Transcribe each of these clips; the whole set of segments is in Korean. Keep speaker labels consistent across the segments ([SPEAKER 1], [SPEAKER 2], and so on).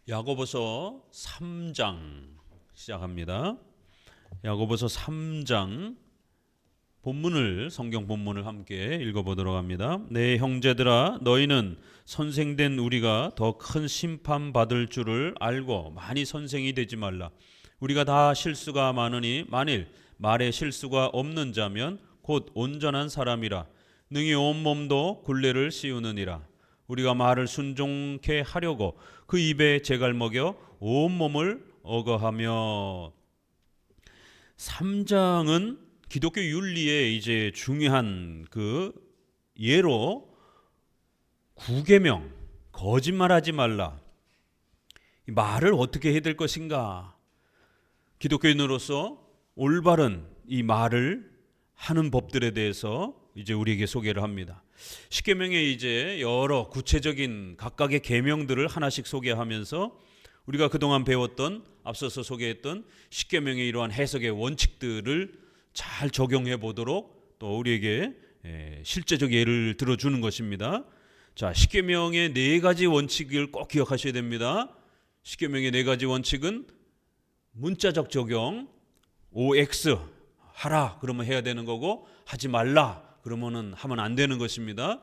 [SPEAKER 1] 야고보서 3장 시작합니다. 야고보서 3장 성경 본문을 함께 읽어보도록 합니다. 내 형제들아, 너희는 선생된 우리가 더 큰 심판 받을 줄을 알고 많이 선생이 되지 말라. 우리가 다 실수가 많으니 만일 말에 실수가 없는 자면 곧 온전한 사람이라 능히 온 몸도 굴레를 씌우느니라. 우리가 말을 순종케 하려고 그 입에 재갈 먹여 온 몸을 억어하며. 3장은 기독교 윤리의 이제 중요한 그 예로 구계명, 거짓말하지 말라. 말을 어떻게 해야 될 것인가? 기독교인으로서 올바른 이 말을 하는 법들에 대해서 이제 우리에게 소개를 합니다. 십계명에 이제 여러 구체적인 각각의 계명들을 하나씩 소개하면서 우리가 그동안 배웠던, 앞서서 소개했던 십계명의 이러한 해석의 원칙들을 잘 적용해 보도록 또 우리에게 실제적 예를 들어주는 것입니다. 자, 십계명의 4가지 원칙을 꼭 기억하셔야 됩니다. 십계명의 4가지 원칙은 문자적 적용, OX 하라 그러면 해야 되는 거고, 하지 말라 그러면은 하면 안 되는 것입니다.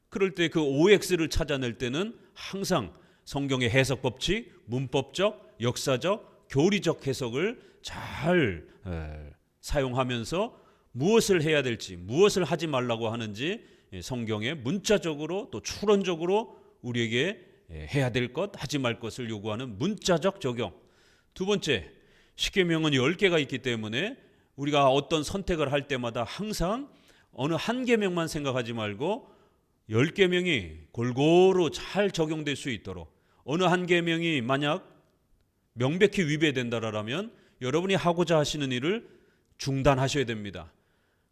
[SPEAKER 1] 그럴 때 그 OX를 찾아낼 때는 항상 성경의 해석 법칙, 문법적, 역사적, 교리적 해석을 잘 사용하면서 무엇을 해야 될지, 무엇을 하지 말라고 하는지 성경에 문자적으로 또 추론적으로 우리에게 해야 될 것, 하지 말 것을 요구하는 문자적 적용. 두 번째, 십계명은 10개가 있기 때문에 우리가 어떤 선택을 할 때마다 항상 어느 한 계명만 생각하지 말고 10계명이 골고루 잘 적용될 수 있도록, 어느 한 계명이 만약 명백히 위배된다라면 여러분이 하고자 하시는 일을 중단하셔야 됩니다.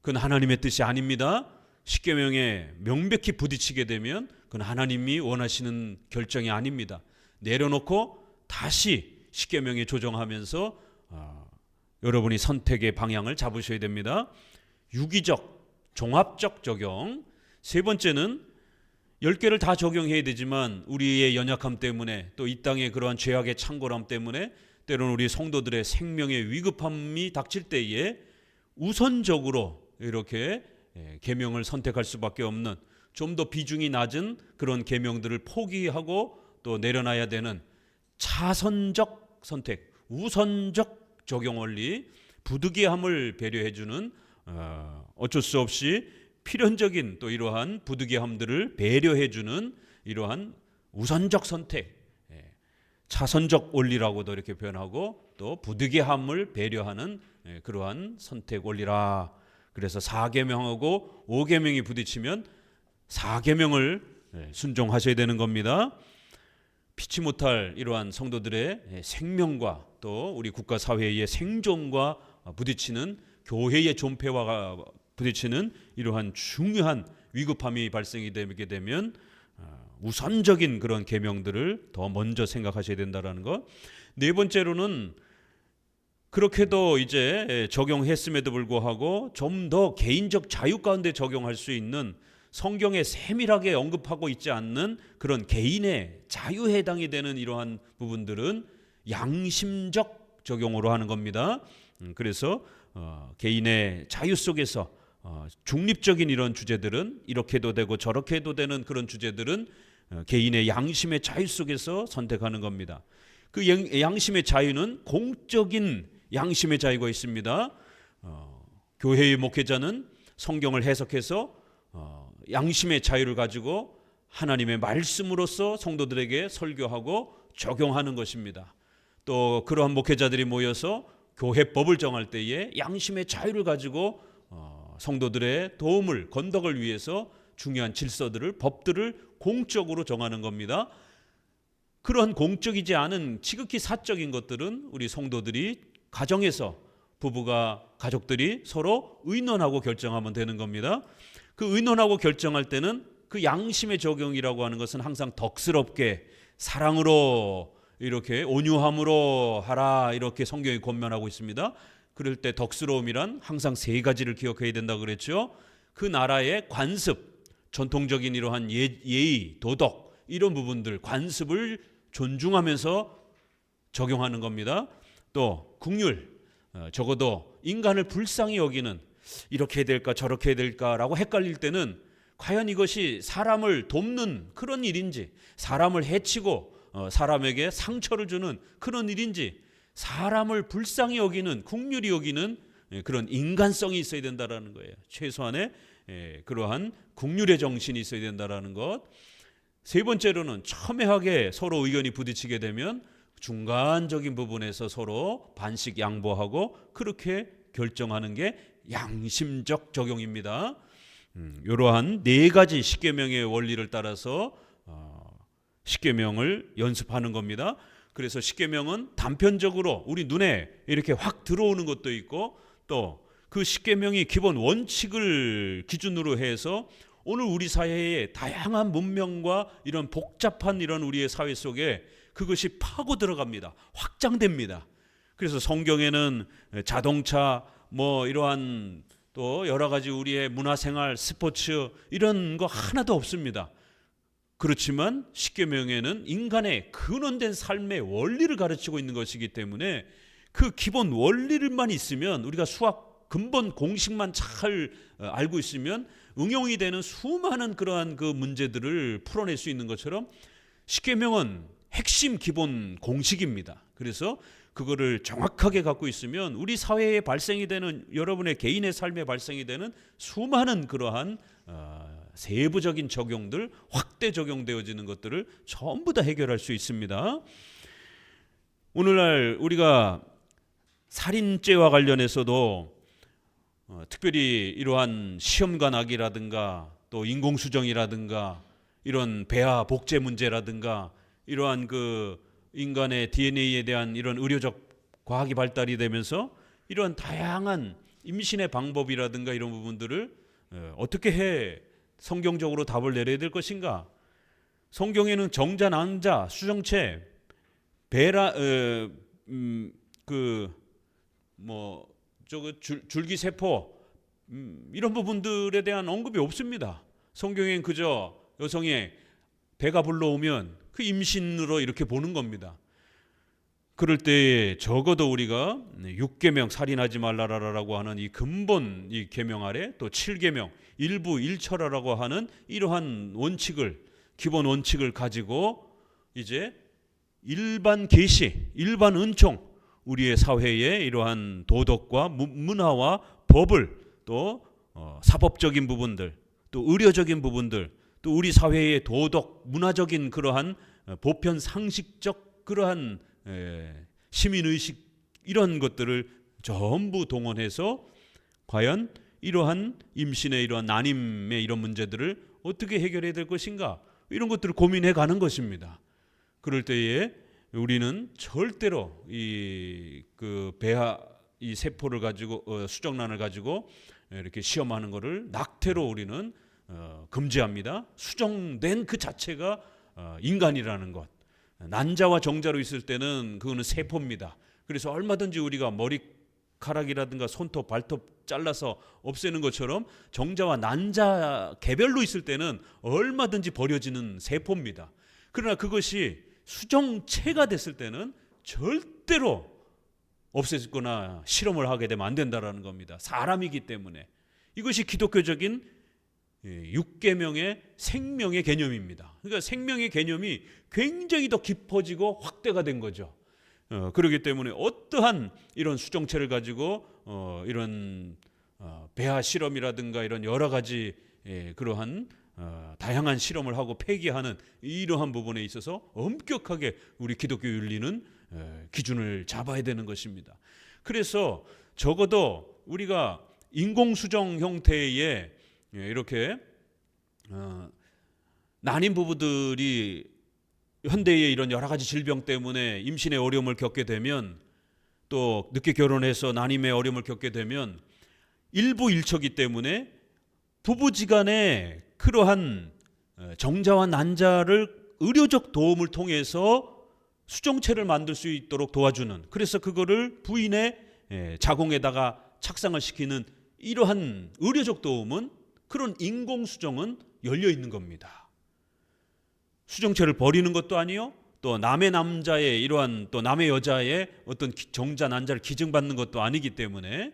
[SPEAKER 1] 그건 하나님의 뜻이 아닙니다. 십계명에 명백히 부딪히게 되면 그건 하나님이 원하시는 결정이 아닙니다. 내려놓고 다시 십계명에 조정하면서 여러분이 선택의 방향을 잡으셔야 됩니다. 유기적, 종합적 적용. 세 번째는 10개를 다 적용해야 되지만 우리의 연약함 때문에 또 이 땅의 그러한 죄악의 창궐함 때문에 때로는 우리 성도들의 생명의 위급함이 닥칠 때에 우선적으로 이렇게 계명을 선택할 수밖에 없는, 좀 더 비중이 낮은 그런 계명들을 포기하고 또 내려놔야 되는 차선적 선택, 우선적 적용 원리, 부득이함을 배려해주는 어쩔 수 없이 필연적인 또 이러한 부득이함들을 배려해주는 이러한 우선적 선택, 차선적 원리라고도 이렇게 표현하고 또 부득이함을 배려하는 그러한 선택 원리라. 그래서 4계명하고 5계명이 부딪히면 4계명을 순종하셔야 되는 겁니다. 피치 못할 이러한 성도들의 생명과 또 우리 국가 사회의 생존과 부딪히는, 교회의 존폐와 부딪히는 이러한 중요한 위급함이 발생이 되게 되면 우선적인 그런 계명들을 더 먼저 생각하셔야 된다는 것. 네 번째로는 그렇게도 이제 적용했음에도 불구하고 좀 더 개인적 자유 가운데 적용할 수 있는, 성경에 세밀하게 언급하고 있지 않는 그런 개인의 자유에 해당이 되는 이러한 부분들은 양심적 적용으로 하는 겁니다. 그래서 개인의 자유 속에서 중립적인 이런 주제들은, 이렇게도 되고 저렇게도 되는 그런 주제들은 개인의 양심의 자유 속에서 선택하는 겁니다. 그 양심의 자유는 공적인 양심의 자유가 있습니다. 교회의 목회자는 성경을 해석해서 양심의 자유를 가지고 하나님의 말씀으로서 성도들에게 설교하고 적용하는 것입니다. 또 그러한 목회자들이 모여서 교회법을 정할 때에 양심의 자유를 가지고 성도들의 도움을, 건덕을 위해서 중요한 질서들을, 법들을 공적으로 정하는 겁니다. 그러한 공적이지 않은 지극히 사적인 것들은 우리 성도들이 가정에서, 부부가, 가족들이 서로 의논하고 결정하면 되는 겁니다. 그 의논하고 결정할 때는 그 양심의 적용이라고 하는 것은 항상 덕스럽게 사랑으로 이렇게 온유함으로 하라, 이렇게 성경이 권면하고 있습니다. 그럴 때 덕스러움이란 항상 3가지를 기억해야 된다고 그랬죠. 그 나라의 관습, 전통적인 이러한 예의, 도덕, 이런 부분들, 관습을 존중하면서 적용하는 겁니다. 또 국률, 적어도 인간을 불쌍히 여기는, 이렇게 해야 될까 저렇게 해야 될까라고 헷갈릴 때는 과연 이것이 사람을 돕는 그런 일인지, 사람을 해치고 사람에게 상처를 주는 그런 일인지, 사람을 불쌍히 여기는, 국률이 여기는 그런 인간성이 있어야 된다라는 거예요. 최소한의 그러한 국률의 정신이 있어야 된다라는 것. 세 번째로는 첨예하게 서로 의견이 부딪히게 되면 중간적인 부분에서 서로 반씩 양보하고 그렇게 결정하는 게 양심적 적용입니다. 이러한 네 가지 십계명의 원리를 따라서 십계명을 연습하는 겁니다. 그래서 십계명은 단편적으로 우리 눈에 이렇게 확 들어오는 것도 있고, 또 그 십계명이 기본 원칙을 기준으로 해서 오늘 우리 사회의 다양한 문명과 이런 복잡한 이런 우리의 사회 속에 그것이 파고 들어갑니다. 확장됩니다. 그래서 성경에는 자동차, 뭐 이러한 또 여러 가지 우리의 문화생활, 스포츠 이런 거 하나도 없습니다. 그렇지만 십계명에는 인간의 근원된 삶의 원리를 가르치고 있는 것이기 때문에 그 기본 원리를만 있으면, 우리가 수학 근본 공식만 잘 알고 있으면 응용이 되는 수많은 그러한 그 문제들을 풀어낼 수 있는 것처럼 십계명은 핵심 기본 공식입니다. 그래서 그거를 정확하게 갖고 있으면 우리 사회에 발생이 되는, 여러분의 개인의 삶에 발생이 되는 수많은 그러한 세부적인 적용들, 확대 적용되어지는 것들을 전부 다 해결할 수 있습니다. 오늘날 우리가 살인죄와 관련해서도 특별히 이러한 시험관 악이라든가 또 인공수정이라든가 이런 배아 복제 문제라든가 이러한 그 인간의 DNA에 대한 이런 의료적 과학이 발달이 되면서 이런 다양한 임신의 방법이라든가 이런 부분들을 어떻게 해 성경적으로 답을 내려야 될 것인가? 성경에는 정자, 난자, 수정체, 배라, 줄기세포 이런 부분들에 대한 언급이 없습니다. 성경엔 그저 여성의 배가 불러오면 그 임신으로 이렇게 보는 겁니다. 그럴 때 적어도 우리가 6계명 살인하지 말라라고 하는 이 근본 이 계명 아래 또 7계명 일부 일처라라고 하는 이러한 원칙을, 기본 원칙을 가지고 이제 일반 계시, 일반 은총, 우리의 사회의 이러한 도덕과 문화와 법을, 또 사법적인 부분들, 또 의료적인 부분들, 또 우리 사회의 도덕, 문화적인 그러한 보편 상식적 그러한 시민의식, 이런 것들을 전부 동원해서 과연 이러한 임신의 이러한 난임의 이런 문제들을 어떻게 해결해야 될 것인가, 이런 것들을 고민해 가는 것입니다. 그럴 때에 우리는 절대로 그 배아 이 세포를 가지고 수정란을 가지고 이렇게 시험하는 것을 낙태로 우리는 금지합니다. 수정된 그 자체가 인간이라는 것. 난자와 정자로 있을 때는 그거는 세포입니다. 그래서 얼마든지 우리가 머리카락이라든가 손톱, 발톱 잘라서 없애는 것처럼 정자와 난자 개별로 있을 때는 얼마든지 버려지는 세포입니다. 그러나 그것이 수정체가 됐을 때는 절대로 없애거나 실험을 하게 되면 안 된다라는 겁니다. 사람이기 때문에. 이것이 기독교적인 6계명의 생명의 개념입니다. 그러니까 생명의 개념이 굉장히 더 깊어지고 확대가 된 거죠. 그렇기 때문에 어떠한 이런 수정체를 가지고 이런 배아 실험이라든가 이런 여러 가지 그러한 다양한 실험을 하고 폐기하는 이러한 부분에 있어서 엄격하게 우리 기독교 윤리는 기준을 잡아야 되는 것입니다. 그래서 적어도 우리가 인공수정 형태의 이렇게 난임 부부들이 현대의 이런 여러 가지 질병 때문에 임신의 어려움을 겪게 되면, 또 늦게 결혼해서 난임의 어려움을 겪게 되면 일부 일처기 때문에 부부지간에 그러한 정자와 난자를 의료적 도움을 통해서 수정체를 만들 수 있도록 도와주는, 그래서 그거를 부인의 자궁에다가 착상을 시키는 이러한 의료적 도움은, 그런 인공수정은 열려 있는 겁니다. 수정체를 버리는 것도 아니요, 또 남의 남자의 이러한 또 남의 여자의 어떤 정자 난자를 기증받는 것도 아니기 때문에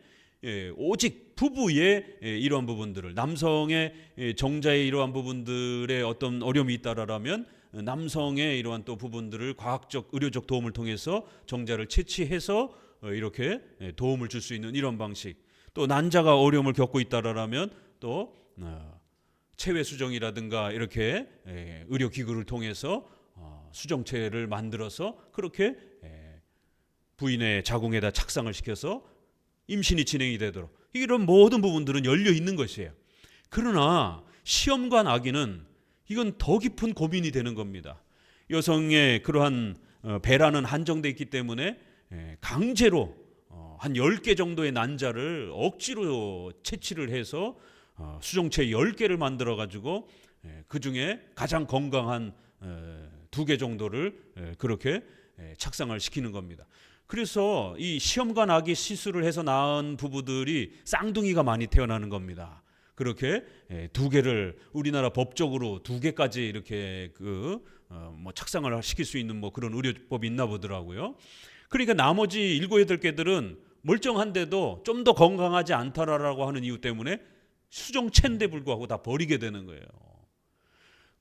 [SPEAKER 1] 오직 부부의 이러한 부분들을 남성의 정자의 이러한 부분들의 어떤 어려움이 있다라면 남성의 이러한 또 부분들을 과학적 의료적 도움을 통해서 정자를 채취해서 이렇게 도움을 줄 수 있는 이런 방식, 또 난자가 어려움을 겪고 있다라면 또 체외 수정이라든가 이렇게 의료 기구를 통해서 수정체를 만들어서 그렇게 부인의 자궁에다 착상을 시켜서 임신이 진행이 되도록, 이런 모든 부분들은 열려 있는 것이에요. 그러나 시험관 아기는 이건 더 깊은 고민이 되는 겁니다. 여성의 그러한 배란은 한정돼 있기 때문에 강제로 한 10개 정도의 난자를 억지로 채취를 해서 수정체 10개를 만들어 가지고 그 중에 가장 건강한 2개 정도를 그렇게 착상을 시키는 겁니다. 그래서 이 시험관 아기 시술을 해서 낳은 부부들이 쌍둥이가 많이 태어나는 겁니다. 그렇게 2개를 우리나라 법적으로 2개까지 이렇게 뭐 착상을 시킬 수 있는 뭐 그런 의료법이 있나 보더라고요. 그러니까 나머지 7, 8개들은 멀쩡한데도 좀 더 건강하지 않다라고 하는 이유 때문에 수정체인데 불구하고 다 버리게 되는 거예요.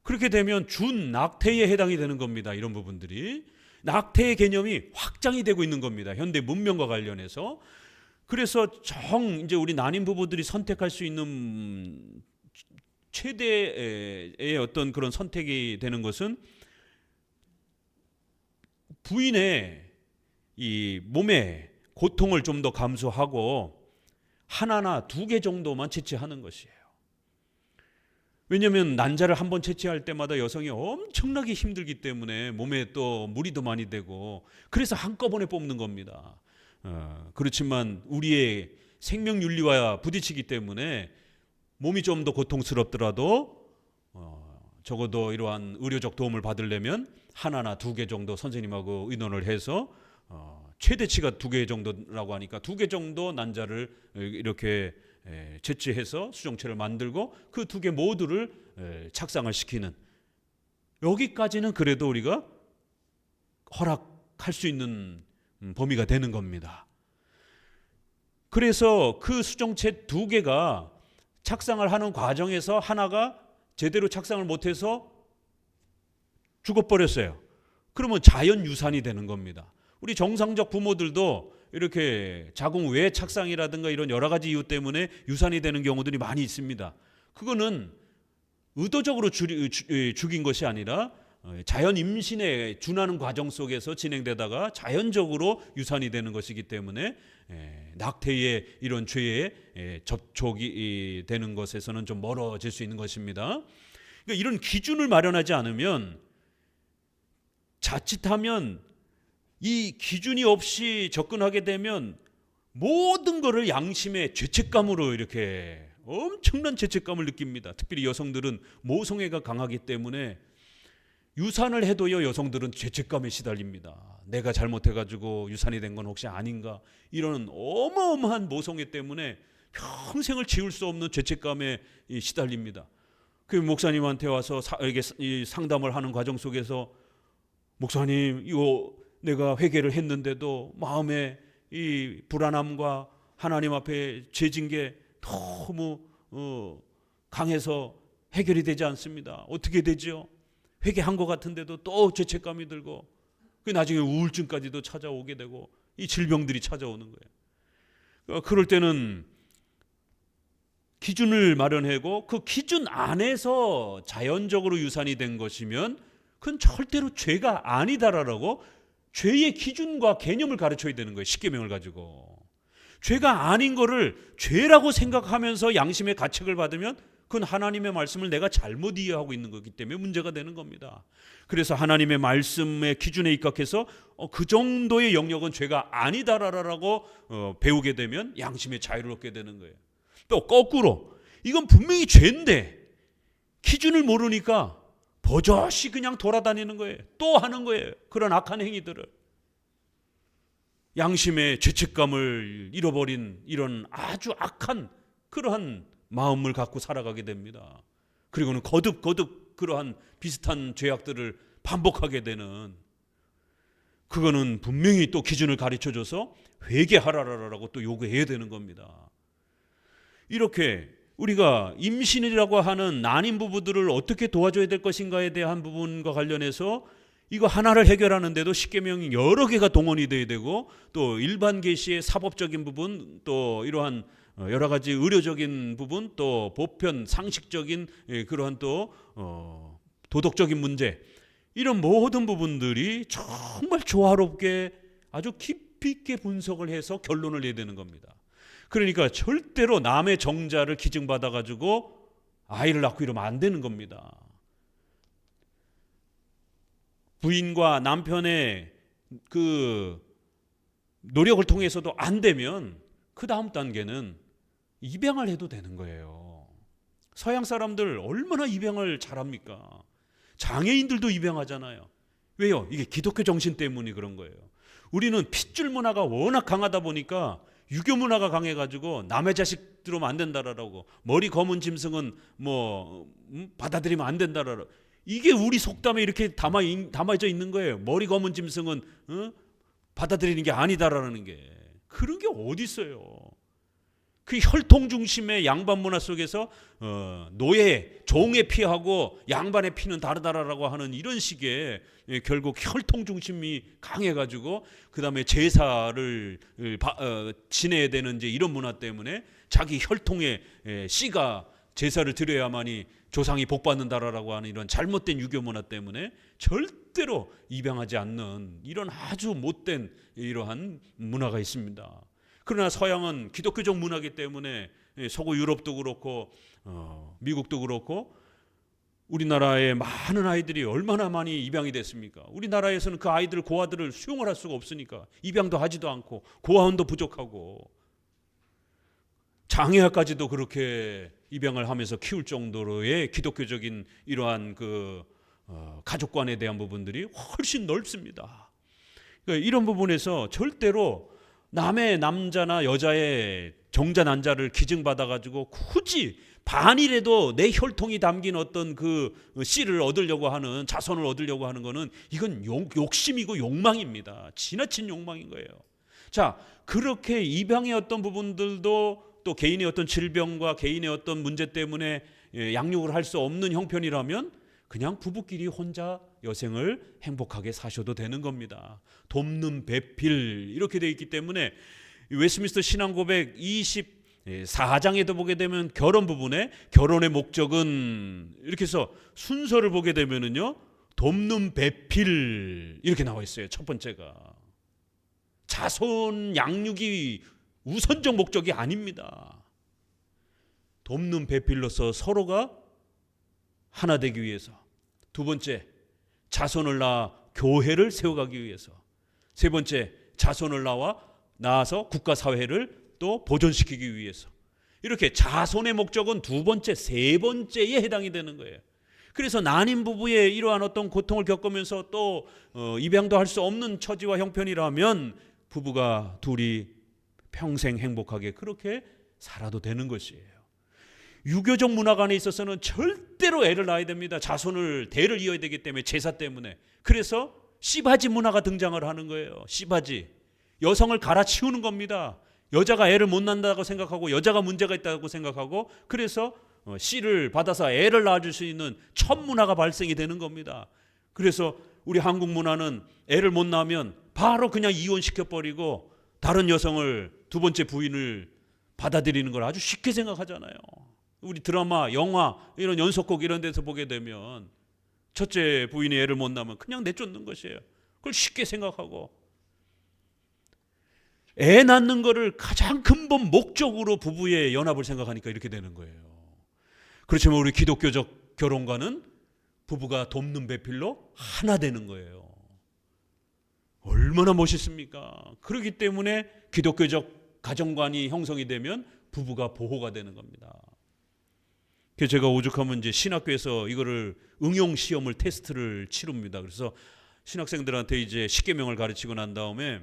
[SPEAKER 1] 그렇게 되면 준낙태에 해당이 되는 겁니다. 이런 부분들이 낙태의 개념이 확장이 되고 있는 겁니다. 현대 문명과 관련해서. 그래서 이제 우리 난임 부부들이 선택할 수 있는 최대의 어떤 그런 선택이 되는 것은 부인의 이 몸의 고통을 좀 더 감수하고 하나나 2개 정도만 채취하는 것이에요. 왜냐하면 난자를 한 번 채취할 때마다 여성이 엄청나게 힘들기 때문에 몸에 또 무리도 많이 되고, 그래서 한꺼번에 뽑는 겁니다. 그렇지만 우리의 생명윤리와 부딪히기 때문에 몸이 좀 더 고통스럽더라도 적어도 이러한 의료적 도움을 받으려면 하나나 2개 정도 선생님하고 의논을 해서 최대치가 2개 정도라고 하니까 2개 정도 난자를 이렇게 채취해서 수정체를 만들고 그 2개 모두를 착상을 시키는, 여기까지는 그래도 우리가 허락할 수 있는 범위가 되는 겁니다. 그래서 그 수정체 2개가 착상을 하는 과정에서 하나가 제대로 착상을 못해서 죽어버렸어요. 그러면 자연 유산이 되는 겁니다. 우리 정상적 부모들도 이렇게 자궁 외 착상이라든가 이런 여러 가지 이유 때문에 유산이 되는 경우들이 많이 있습니다. 그거는 의도적으로 죽인 것이 아니라 자연 임신에 준하는 과정 속에서 진행되다가 자연적으로 유산이 되는 것이기 때문에 낙태의 이런 죄에 접촉이 되는 것에서는 좀 멀어질 수 있는 것입니다. 그러니까 이런 기준을 마련하지 않으면 자칫하면 이 기준이 없이 접근하게 되면 모든 것을 양심의 죄책감으로 이렇게 엄청난 죄책감을 느낍니다. 특별히 여성들은 모성애가 강하기 때문에 유산을 해도요, 여성들은 죄책감에 시달립니다. 내가 잘못해가지고 유산이 된 건 혹시 아닌가, 이런 어마어마한 모성애 때문에 평생을 지울 수 없는 죄책감에 시달립니다. 그 목사님한테 와서 이렇게 상담을 하는 과정 속에서, 목사님, 이거 내가 회개를 했는데도 마음에 이 불안함과 하나님 앞에 죄진 게 너무 강해서 해결이 되지 않습니다. 어떻게 되죠? 회개한 것 같은데도 또 죄책감이 들고, 그 나중에 우울증까지도 찾아오게 되고 이 질병들이 찾아오는 거예요. 그럴 때는 기준을 마련하고 그 기준 안에서 자연적으로 유산이 된 것이면 그건 절대로 죄가 아니다라고 죄의 기준과 개념을 가르쳐야 되는 거예요. 십계명을 가지고. 죄가 아닌 거를 죄라고 생각하면서 양심의 가책을 받으면 그건 하나님의 말씀을 내가 잘못 이해하고 있는 거기 때문에 문제가 되는 겁니다. 그래서 하나님의 말씀의 기준에 입각해서 그 정도의 영역은 죄가 아니다라고 배우게 되면 양심의 자유를 얻게 되는 거예요. 또 거꾸로 이건 분명히 죄인데 기준을 모르니까 버젓이 그냥 돌아다니는 거예요. 또 하는 거예요. 그런 악한 행위들을. 양심의 죄책감을 잃어버린 이런 아주 악한 그러한 마음을 갖고 살아가게 됩니다. 그리고는 거듭 그러한 비슷한 죄악들을 반복하게 되는, 그거는 분명히 또 기준을 가르쳐줘서 회개하라라고 또 요구해야 되는 겁니다. 이렇게 우리가 임신이라고 하는 난임 부부들을 어떻게 도와줘야 될 것인가에 대한 부분과 관련해서 이거 하나를 해결하는데도 십계명이 여러 개가 동원이 돼야 되고, 또 일반 계시의 사법적인 부분, 또 이러한 여러 가지 의료적인 부분, 또 보편 상식적인 그러한 또 도덕적인 문제, 이런 모든 부분들이 정말 조화롭게 아주 깊이 있게 분석을 해서 결론을 내야 되는 겁니다. 그러니까 절대로 남의 정자를 기증받아 가지고 아이를 낳고 이러면 안 되는 겁니다. 부인과 남편의 그 노력을 통해서도 안 되면 그 다음 단계는 입양을 해도 되는 거예요. 서양 사람들 얼마나 입양을 잘합니까? 장애인들도 입양하잖아요. 왜요? 이게 기독교 정신 때문이 그런 거예요. 우리는 핏줄 문화가 워낙 강하다 보니까 유교 문화가 강해가지고 남의 자식 들어오면 안 된다라고, 머리 검은 짐승은 받아들이면 안 된다라고, 이게 우리 속담에 이렇게 담아져 있는 거예요. 머리 검은 짐승은 받아들이는 게 아니다라는 게. 그런 게 어디 있어요? 그 혈통 중심의 양반 문화 속에서 노예, 종의 피하고 양반의 피는 다르다라고 하는 이런 식의 결국 혈통 중심이 강해가지고 그 다음에 제사를 지내야 되는 이제 이런 문화 때문에 자기 혈통의 씨가 제사를 드려야만이 조상이 복받는다라고 하는 이런 잘못된 유교 문화 때문에 절대로 입양하지 않는 이런 아주 못된 이러한 문화가 있습니다. 그러나 서양은 기독교적 문화이기 때문에 서구 유럽도 그렇고 미국도 그렇고 우리나라의 많은 아이들이 얼마나 많이 입양이 됐습니까? 우리나라에서는 그 아이들 고아들을 수용을 할 수가 없으니까 입양도 하지도 않고 고아원도 부족하고 장애아까지도 그렇게 입양을 하면서 키울 정도로의 기독교적인 이러한 그 가족관에 대한 부분들이 훨씬 넓습니다. 그러니까 이런 부분에서 절대로 남의 남자나 여자의 정자 난자를 기증받아가지고 굳이 반이라도 내 혈통이 담긴 어떤 그 씨를 얻으려고 하는, 자손을 얻으려고 하는 거는 이건 욕심이고 욕망입니다. 지나친 욕망인 거예요. 자, 그렇게 입양의 어떤 부분들도 또 개인의 어떤 질병과 개인의 어떤 문제 때문에 양육을 할 수 없는 형편이라면 그냥 부부끼리 혼자 여생을 행복하게 사셔도 되는 겁니다. 돕는 배필 이렇게 되어 있기 때문에 웨스트민스터 신앙고백 24장에도 보게 되면 결혼 부분에 결혼의 목적은 이렇게 해서 순서를 보게 되면은요, 돕는 배필 이렇게 나와 있어요. 첫 번째가 자손 양육이 우선적 목적이 아닙니다. 돕는 배필로서 서로가 하나 되기 위해서, 두 번째 자손을 낳아 교회를 세워가기 위해서, 세 번째 자손을 낳아서 국가 사회를 또 보존시키기 위해서, 이렇게 자손의 목적은 두 번째, 세 번째에 해당이 되는 거예요. 그래서 난임 부부의 이러한 어떤 고통을 겪으면서 또 입양도 할 수 없는 처지와 형편이라면 부부가 둘이 평생 행복하게 그렇게 살아도 되는 것이에요. 유교적 문화관에 있어서는 절대로 애를 낳아야 됩니다. 자손을 대를 이어야 되기 때문에, 제사 때문에. 그래서 씨바지 문화가 등장을 하는 거예요. 씨바지. 여성을 갈아치우는 겁니다. 여자가 애를 못 낳는다고 생각하고 여자가 문제가 있다고 생각하고, 그래서 씨를 받아서 애를 낳아줄 수 있는 첩문화가 발생이 되는 겁니다. 그래서 우리 한국 문화는 애를 못 낳으면 바로 그냥 이혼시켜버리고 다른 여성을, 두 번째 부인을 받아들이는 걸 아주 쉽게 생각하잖아요. 우리 드라마, 영화, 이런 연속곡 이런 데서 보게 되면 첫째 부인이 애를 못 낳으면 그냥 내쫓는 것이에요. 그걸 쉽게 생각하고, 애 낳는 거를 가장 근본 목적으로 부부의 연합을 생각하니까 이렇게 되는 거예요. 그렇지만 우리 기독교적 결혼과는 부부가 돕는 배필로 하나 되는 거예요. 얼마나 멋있습니까? 그렇기 때문에 기독교적 가정관이 형성이 되면 부부가 보호가 되는 겁니다. 그래서 제가 오죽하면 이제 신학교에서 이거를 응용 시험을 테스트를 치릅니다. 그래서 신학생들한테 이제 십계명을 가르치고 난 다음에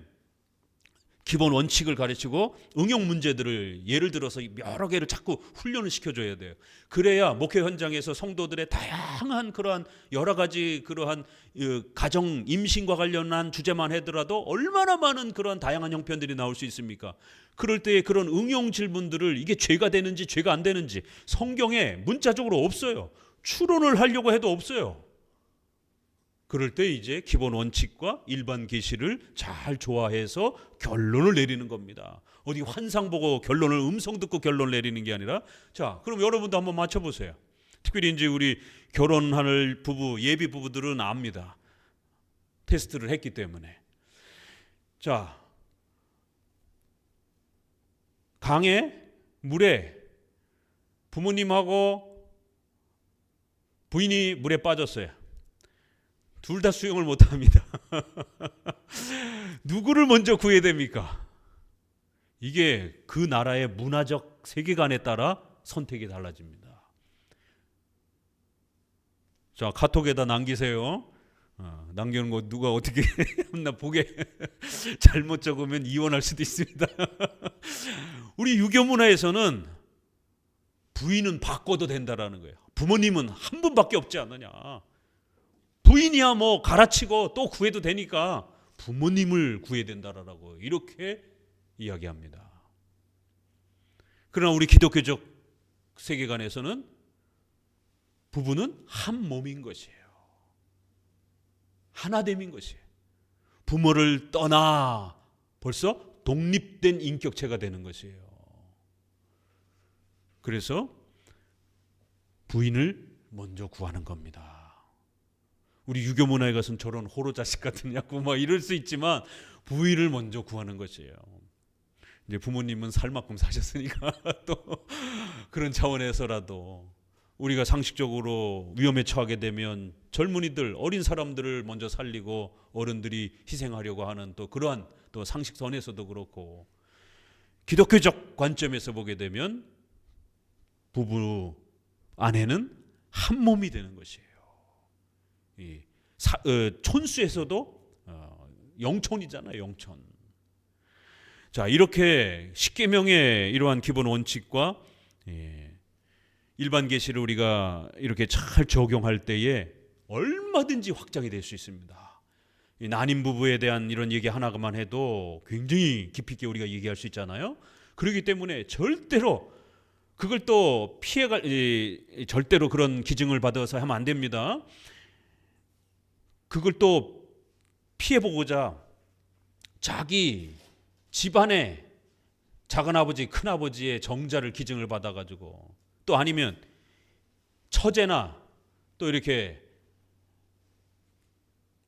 [SPEAKER 1] 기본 원칙을 가르치고 응용 문제들을 예를 들어서 여러 개를 자꾸 훈련을 시켜줘야 돼요. 그래야 목회 현장에서 성도들의 다양한 그러한 여러 가지 그러한 가정 임신과 관련한 주제만 하더라도 얼마나 많은 그런 다양한 형편들이 나올 수 있습니까? 그럴 때의 그런 응용 질문들을 이게 죄가 되는지 죄가 안 되는지 성경에 문자적으로 없어요. 추론을 하려고 해도 없어요. 그럴 때 이제 기본 원칙과 일반 계시를 잘 조화해서 결론을 내리는 겁니다. 어디 환상 보고 결론을 음성 듣고 결론을 내리는 게 아니라, 자, 그럼 여러분도 한번 맞춰보세요. 특별히 이제 우리 결혼할 부부, 예비 부부들은 압니다. 테스트를 했기 때문에. 자, 강에 물에 부모님하고 부인이 물에 빠졌어요. 둘 다 수영을 못합니다. 누구를 먼저 구해야 됩니까? 이게 그 나라의 문화적 세계관에 따라 선택이 달라집니다. 자, 카톡에다 남기세요. 남기는 거 누가 어떻게 나 보게 잘못 적으면 이혼할 수도 있습니다. 우리 유교 문화에서는 부인은 바꿔도 된다라는 거예요. 부모님은 한 분밖에 없지 않느냐. 부인이야 뭐 갈아치고 또 구해도 되니까 부모님을 구해야 된다라고 이렇게 이야기합니다. 그러나 우리 기독교적 세계관에서는 부부는 한 몸인 것이에요. 하나됨인 것이에요. 부모를 떠나 벌써 독립된 인격체가 되는 것이에요. 그래서 부인을 먼저 구하는 겁니다. 우리 유교 문화에 가서는 저런 호로 자식 같으냐고 막 이럴 수 있지만 부인을 먼저 구하는 것이에요. 이제 부모님은 살 만큼 사셨으니까 또 그런 차원에서라도 우리가 상식적으로 위험에 처하게 되면 젊은이들, 어린 사람들을 먼저 살리고 어른들이 희생하려고 하는 또 그러한 또 상식선에서도 그렇고 기독교적 관점에서 보게 되면 부부 아내는 한 몸이 되는 것이에요. 촌수에서도 영촌이잖아요. 영촌. 자, 이렇게 십계명의 이러한 기본 원칙과 일반 계시를 우리가 이렇게 잘 적용할 때에 얼마든지 확장이 될 수 있습니다. 이 난임 부부에 대한 이런 얘기 하나만 해도 굉장히 깊이 있게 우리가 얘기할 수 있잖아요. 그렇기 때문에 절대로 그걸 또 피해갈 절대로 그런 기증을 받아서 하면 안 됩니다. 그걸 또 피해보고자 자기 집안에 작은아버지, 큰아버지의 정자를 기증을 받아가지고 또 아니면 처제나 또 이렇게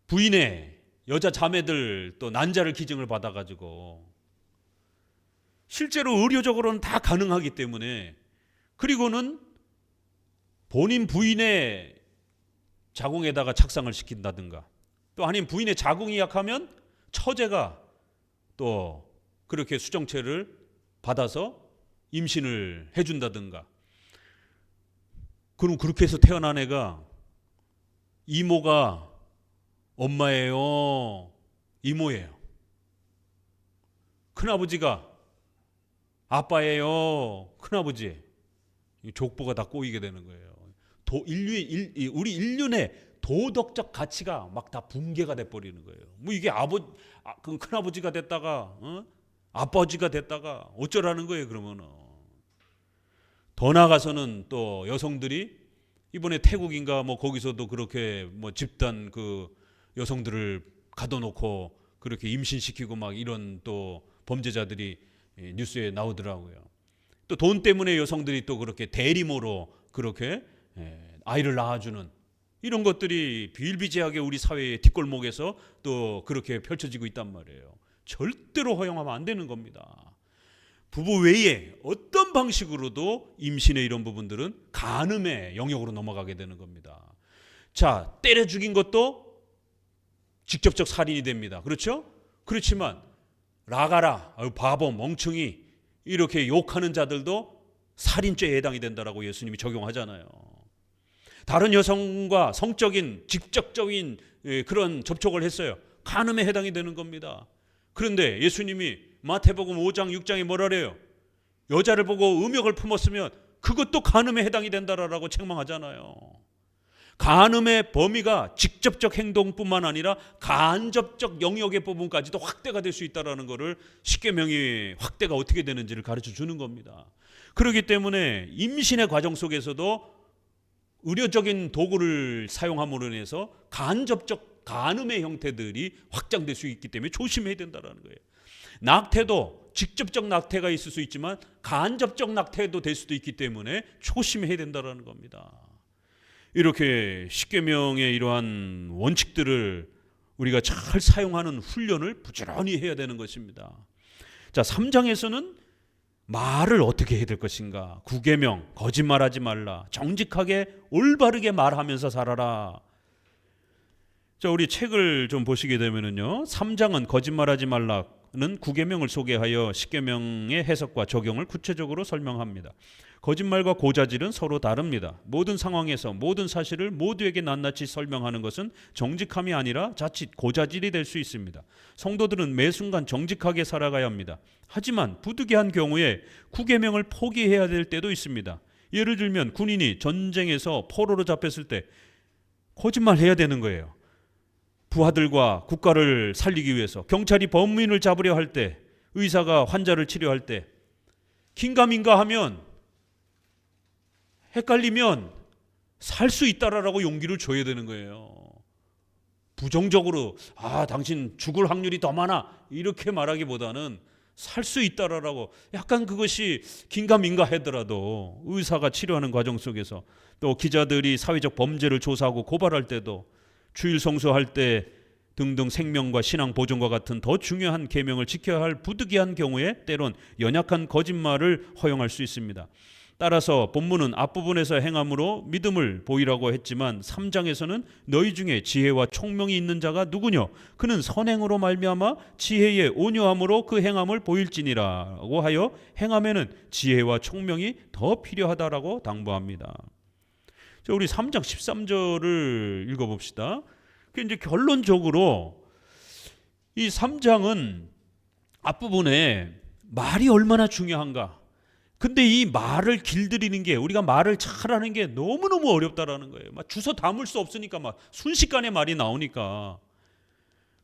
[SPEAKER 1] 부인의 여자 자매들 또 난자를 기증을 받아가지고 실제로 의료적으로는 다 가능하기 때문에 그리고는 본인 부인의 자궁에다가 착상을 시킨다든가 또 아니면 부인의 자궁이 약하면 처제가 또 그렇게 수정체를 받아서 임신을 해준다든가 그럼 그렇게 해서 태어난 애가 이모가 엄마예요? 이모예요? 큰아버지가 아빠예요? 큰아버지? 족보가 다 꼬이게 되는 거예요. 우리 인륜의 도덕적 가치가 막 다 붕괴가 돼버리는 거예요. 뭐 이게 큰아버지가 됐다가 아버지가 됐다가 어쩌라는 거예요. 그러면은 더 나아가서는 또 여성들이 이번에 태국인가 뭐 거기서도 그렇게 뭐 집단 그 여성들을 가둬놓고 그렇게 임신시키고 막 이런 또 범죄자들이 뉴스에 나오더라고요. 또 돈 때문에 여성들이 또 그렇게 대리모로 그렇게 아이를 낳아주는 이런 것들이 비일비재하게 우리 사회의 뒷골목에서 또 그렇게 펼쳐지고 있단 말이에요. 절대로 허용하면 안 되는 겁니다. 부부 외에 어떤 방식으로도 임신의 이런 부분들은 간음의 영역으로 넘어가게 되는 겁니다. 자, 때려 죽인 것도 직접적 살인이 됩니다. 그렇죠? 그렇지만 라가라, 바보, 멍청이 이렇게 욕하는 자들도 살인죄에 해당이 된다라고 예수님이 적용하잖아요. 다른 여성과 성적인 직접적인 그런 접촉을 했어요. 간음에 해당이 되는 겁니다. 그런데 예수님이 마태복음 5장 6장에 뭐라 그래요? 여자를 보고 음욕을 품었으면 그것도 간음에 해당이 된다라고 책망하잖아요. 간음의 범위가 직접적 행동뿐만 아니라 간접적 영역의 부분까지도 확대가 될 수 있다는 것을 십계명이 확대가 어떻게 되는지를 가르쳐 주는 겁니다. 그렇기 때문에 임신의 과정 속에서도 의료적인 도구를 사용함으로 인해서 간접적 간음의 형태들이 확장될 수 있기 때문에 조심해야 된다는 거예요. 낙태도 직접적 낙태가 있을 수 있지만 간접적 낙태도 될 수도 있기 때문에 조심해야 된다는 겁니다. 이렇게 십계명의 이러한 원칙들을 우리가 잘 사용하는 훈련을 부지런히 해야 되는 것입니다. 자, 3장에서는 말을 어떻게 해야 될 것인가? 9계명, 거짓말하지 말라, 정직하게 올바르게 말하면서 살아라. 자, 우리 책을 좀 보시게 되면은요, 3장은 거짓말하지 말라는 9계명을 소개하여 10계명의 해석과 적용을 구체적으로 설명합니다. 거짓말과 고자질은 서로 다릅니다. 모든 상황에서 모든 사실을 모두에게 낱낱이 설명하는 것은 정직함이 아니라 자칫 고자질이 될 수 있습니다. 성도들은 매 순간 정직하게 살아가야 합니다. 하지만 부득이한 경우에 9계명을 포기해야 될 때도 있습니다. 예를 들면 군인이 전쟁에서 포로로 잡혔을 때 거짓말해야 되는 거예요. 부하들과 국가를 살리기 위해서 경찰이 범인을 잡으려 할 때, 의사가 환자를 치료할 때 긴가민가 하면, 헷갈리면 살 수 있다라고 용기를 줘야 되는 거예요. 부정적으로 당신 죽을 확률이 더 많아 이렇게 말하기보다는 살 수 있다라고, 약간 그것이 긴가민가 하더라도 의사가 치료하는 과정 속에서, 또 기자들이 사회적 범죄를 조사하고 고발할 때도, 주일 성수할 때 등등 생명과 신앙 보존과 같은 더 중요한 계명을 지켜야 할 부득이한 경우에 때론 연약한 거짓말을 허용할 수 있습니다. 따라서 본문은 앞부분에서 행함으로 믿음을 보이라고 했지만 3장에서는 너희 중에 지혜와 총명이 있는 자가 누구냐? 그는 선행으로 말미암아 지혜의 온유함으로 그 행함을 보일지니라고 하여 행함에는 지혜와 총명이 더 필요하다라고 당부합니다. 자, 우리 3장 13절을 읽어봅시다. 이제 결론적으로 이 3장은 앞부분에 말이 얼마나 중요한가. 근데 이 말을 길들이는 게, 우리가 말을 잘하는 게 너무너무 어렵다라는 거예요. 막 주워 담을 수 없으니까 막 순식간에 말이 나오니까.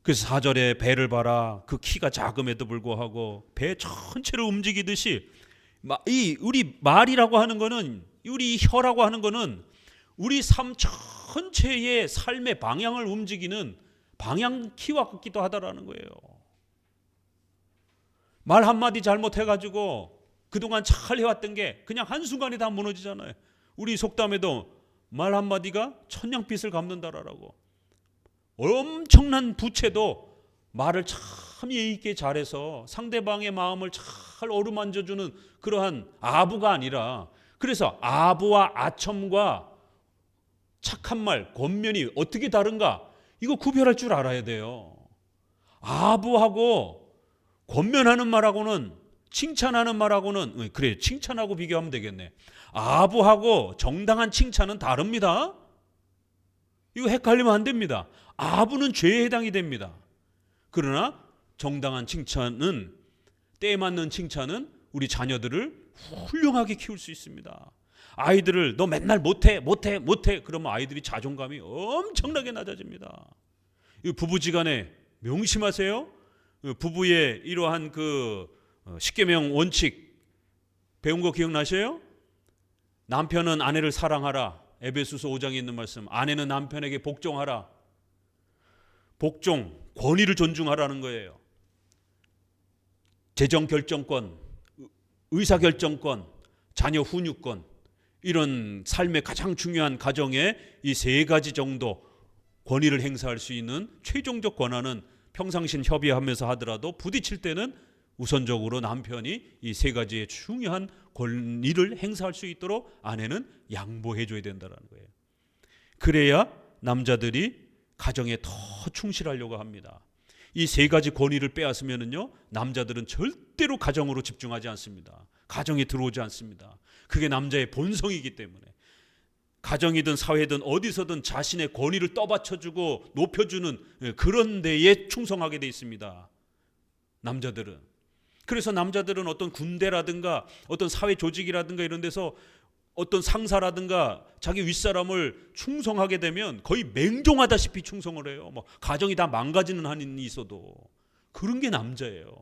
[SPEAKER 1] 그래서 4절에 배를 봐라. 그 키가 작음에도 불구하고 배 전체를 움직이듯이, 우리 말이라고 하는 거는, 우리 혀라고 하는 거는 우리 삶 전체의 삶의 방향을 움직이는 방향키와 같기도 하다라는 거예요. 말 한마디 잘못해가지고 그동안 잘 해왔던 게 그냥 한순간에 다 무너지잖아요. 우리 속담에도 말 한마디가 천냥빚을 갚는다라고. 엄청난 부채도 말을 참 예의 있게 잘해서 상대방의 마음을 잘 어루만져주는 그러한 아부가 아니라, 그래서 아부와 아첨과 착한 말, 권면이 어떻게 다른가? 이거 구별할 줄 알아야 돼요. 아부하고 권면하는 말하고는, 칭찬하는 말하고는, 그래, 칭찬하고 비교하면 되겠네. 아부하고 정당한 칭찬은 다릅니다. 이거 헷갈리면 안 됩니다. 아부는 죄에 해당이 됩니다. 그러나 정당한 칭찬은, 때에 맞는 칭찬은 우리 자녀들을 훌륭하게 키울 수 있습니다. 아이들을 너 맨날 못해 그러면 아이들이 자존감이 엄청나게 낮아집니다. 부부지간에 명심하세요. 부부의 이러한 그 10계명 원칙 배운 거 기억나세요? 남편은 아내를 사랑하라. 에베소서 5장에 있는 말씀. 아내는 남편에게 복종하라. 복종, 권위를 존중하라는 거예요. 재정 결정권, 의사 결정권, 자녀 훈육권, 이런 삶의 가장 중요한 가정에 이 세 가지 정도 권위를 행사할 수 있는 최종적 권한은 평상시 협의하면서 하더라도 부딪힐 때는 우선적으로 남편이 이 세 가지의 중요한 권위를 행사할 수 있도록 아내는 양보해 줘야 된다는 거예요. 그래야 남자들이 가정에 더 충실하려고 합니다. 이 세 가지 권위를 빼앗으면은요, 남자들은 절대로 가정으로 집중하지 않습니다. 가정에 들어오지 않습니다. 그게 남자의 본성이기 때문에 가정이든 사회든 어디서든 자신의 권위를 떠받쳐주고 높여주는 그런 데에 충성하게 돼 있습니다. 남자들은. 그래서 남자들은 어떤 군대라든가 어떤 사회 조직이라든가 이런 데서 어떤 상사라든가 자기 윗사람을 충성하게 되면 거의 맹종하다시피 충성을 해요. 뭐 가정이 다 망가지는 한이 있어도. 그런 게 남자예요.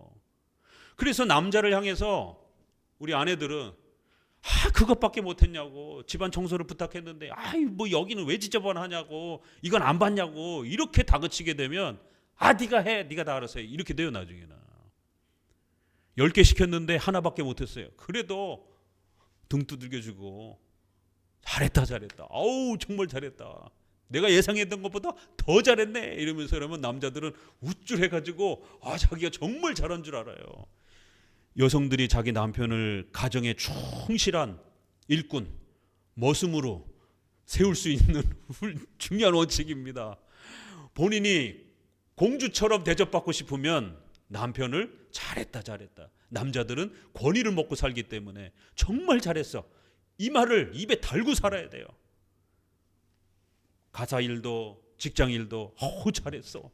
[SPEAKER 1] 그래서 남자를 향해서 우리 아내들은 그것밖에 못했냐고, 집안 청소를 부탁했는데 뭐 여기는 왜 지저분하냐고, 이건 안 봤냐고, 이렇게 다그치게 되면 네가 해, 네가 다 알아서 해, 이렇게 돼요. 나중에는 10개 시켰는데 하나밖에 못했어요. 그래도 등 두들겨주고 잘했다 정말 잘했다, 내가 예상했던 것보다 더 잘했네, 이러면서 그러면 남자들은 우쭐해가지고 자기가 정말 잘한 줄 알아요. 여성들이 자기 남편을 가정에 충실한 일꾼, 머슴으로 세울 수 있는 중요한 원칙입니다. 본인이 공주처럼 대접받고 싶으면 남편을 잘했다. 남자들은 권위를 먹고 살기 때문에 정말 잘했어, 이 말을 입에 달고 살아야 돼요. 가사 일도 직장 일도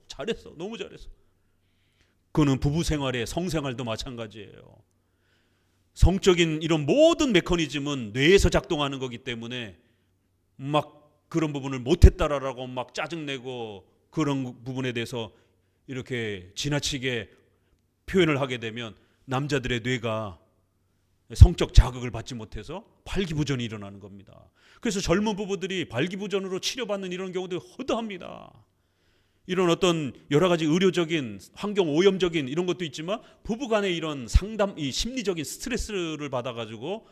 [SPEAKER 1] 잘했어, 너무 잘했어. 그거는 부부 생활의 성생활도 마찬가지예요. 성적인 이런 모든 메커니즘은 뇌에서 작동하는 거기 때문에 막 그런 부분을 못했다라고 막 짜증내고 그런 부분에 대해서 이렇게 지나치게 표현을 하게 되면 남자들의 뇌가 성적 자극을 받지 못해서 발기부전이 일어나는 겁니다. 그래서 젊은 부부들이 발기부전으로 치료받는 이런 경우도 허다합니다. 이런 어떤 여러 가지 의료적인, 환경 오염적인 이런 것도 있지만 부부간의 이런 상담, 이 심리적인 스트레스를 받아가지고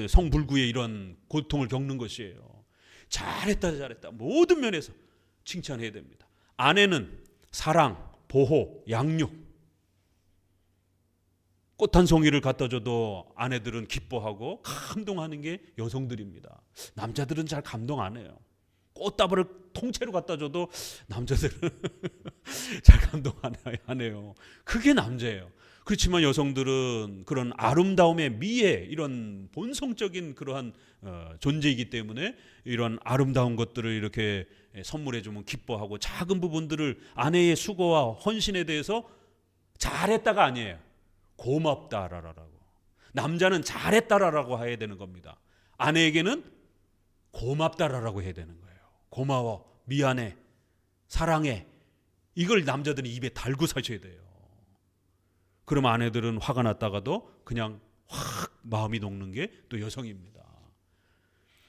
[SPEAKER 1] 성불구의 이런 고통을 겪는 것이에요. 잘했다. 모든 면에서 칭찬해야 됩니다. 아내는 사랑, 보호, 양육, 꽃 한 송이를 갖다 줘도 아내들은 기뻐하고 감동하는 게 여성들입니다. 남자들은 잘 감동 안 해요. 꽃다발을 통째로 갖다 줘도 남자들은 잘 감동 안 해요. 그게 남자예요. 그렇지만 여성들은 그런 아름다움의 미에 이런 본성적인 그러한 존재이기 때문에 이런 아름다운 것들을 이렇게 선물해 주면 기뻐하고, 작은 부분들을 아내의 수고와 헌신에 대해서 잘했다가 아니에요, 고맙다라고. 남자는 잘했다라고 해야 되는 겁니다. 아내에게는 고맙다라고 해야 되는 거예요. 고마워, 미안해, 사랑해, 이걸 남자들은 입에 달고 사셔야 돼요. 그럼 아내들은 화가 났다가도 그냥 확 마음이 녹는 게 또 여성입니다.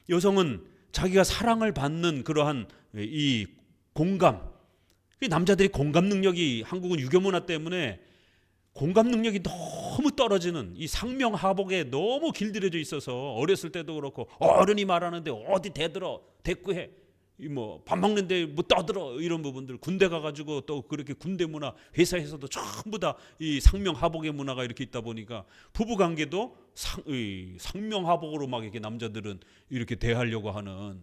[SPEAKER 1] 여성은 자기가 사랑을 받는 그러한 이 공감, 남자들이 공감 능력이, 한국은 유교 문화 때문에 공감 능력이 너무 떨어지는, 이 상명하복에 너무 길들여져 있어서 어렸을 때도 그렇고 어른이 말하는데 어디 대들어, 대꾸해, 뭐 밥 먹는데 뭐 떠들어, 이런 부분들, 군대 가가지고 또 그렇게 군대 문화, 회사에서도 전부 다 이 상명하복의 문화가 이렇게 있다 보니까 부부관계도 상명하복으로 막 이렇게 남자들은 이렇게 대하려고 하는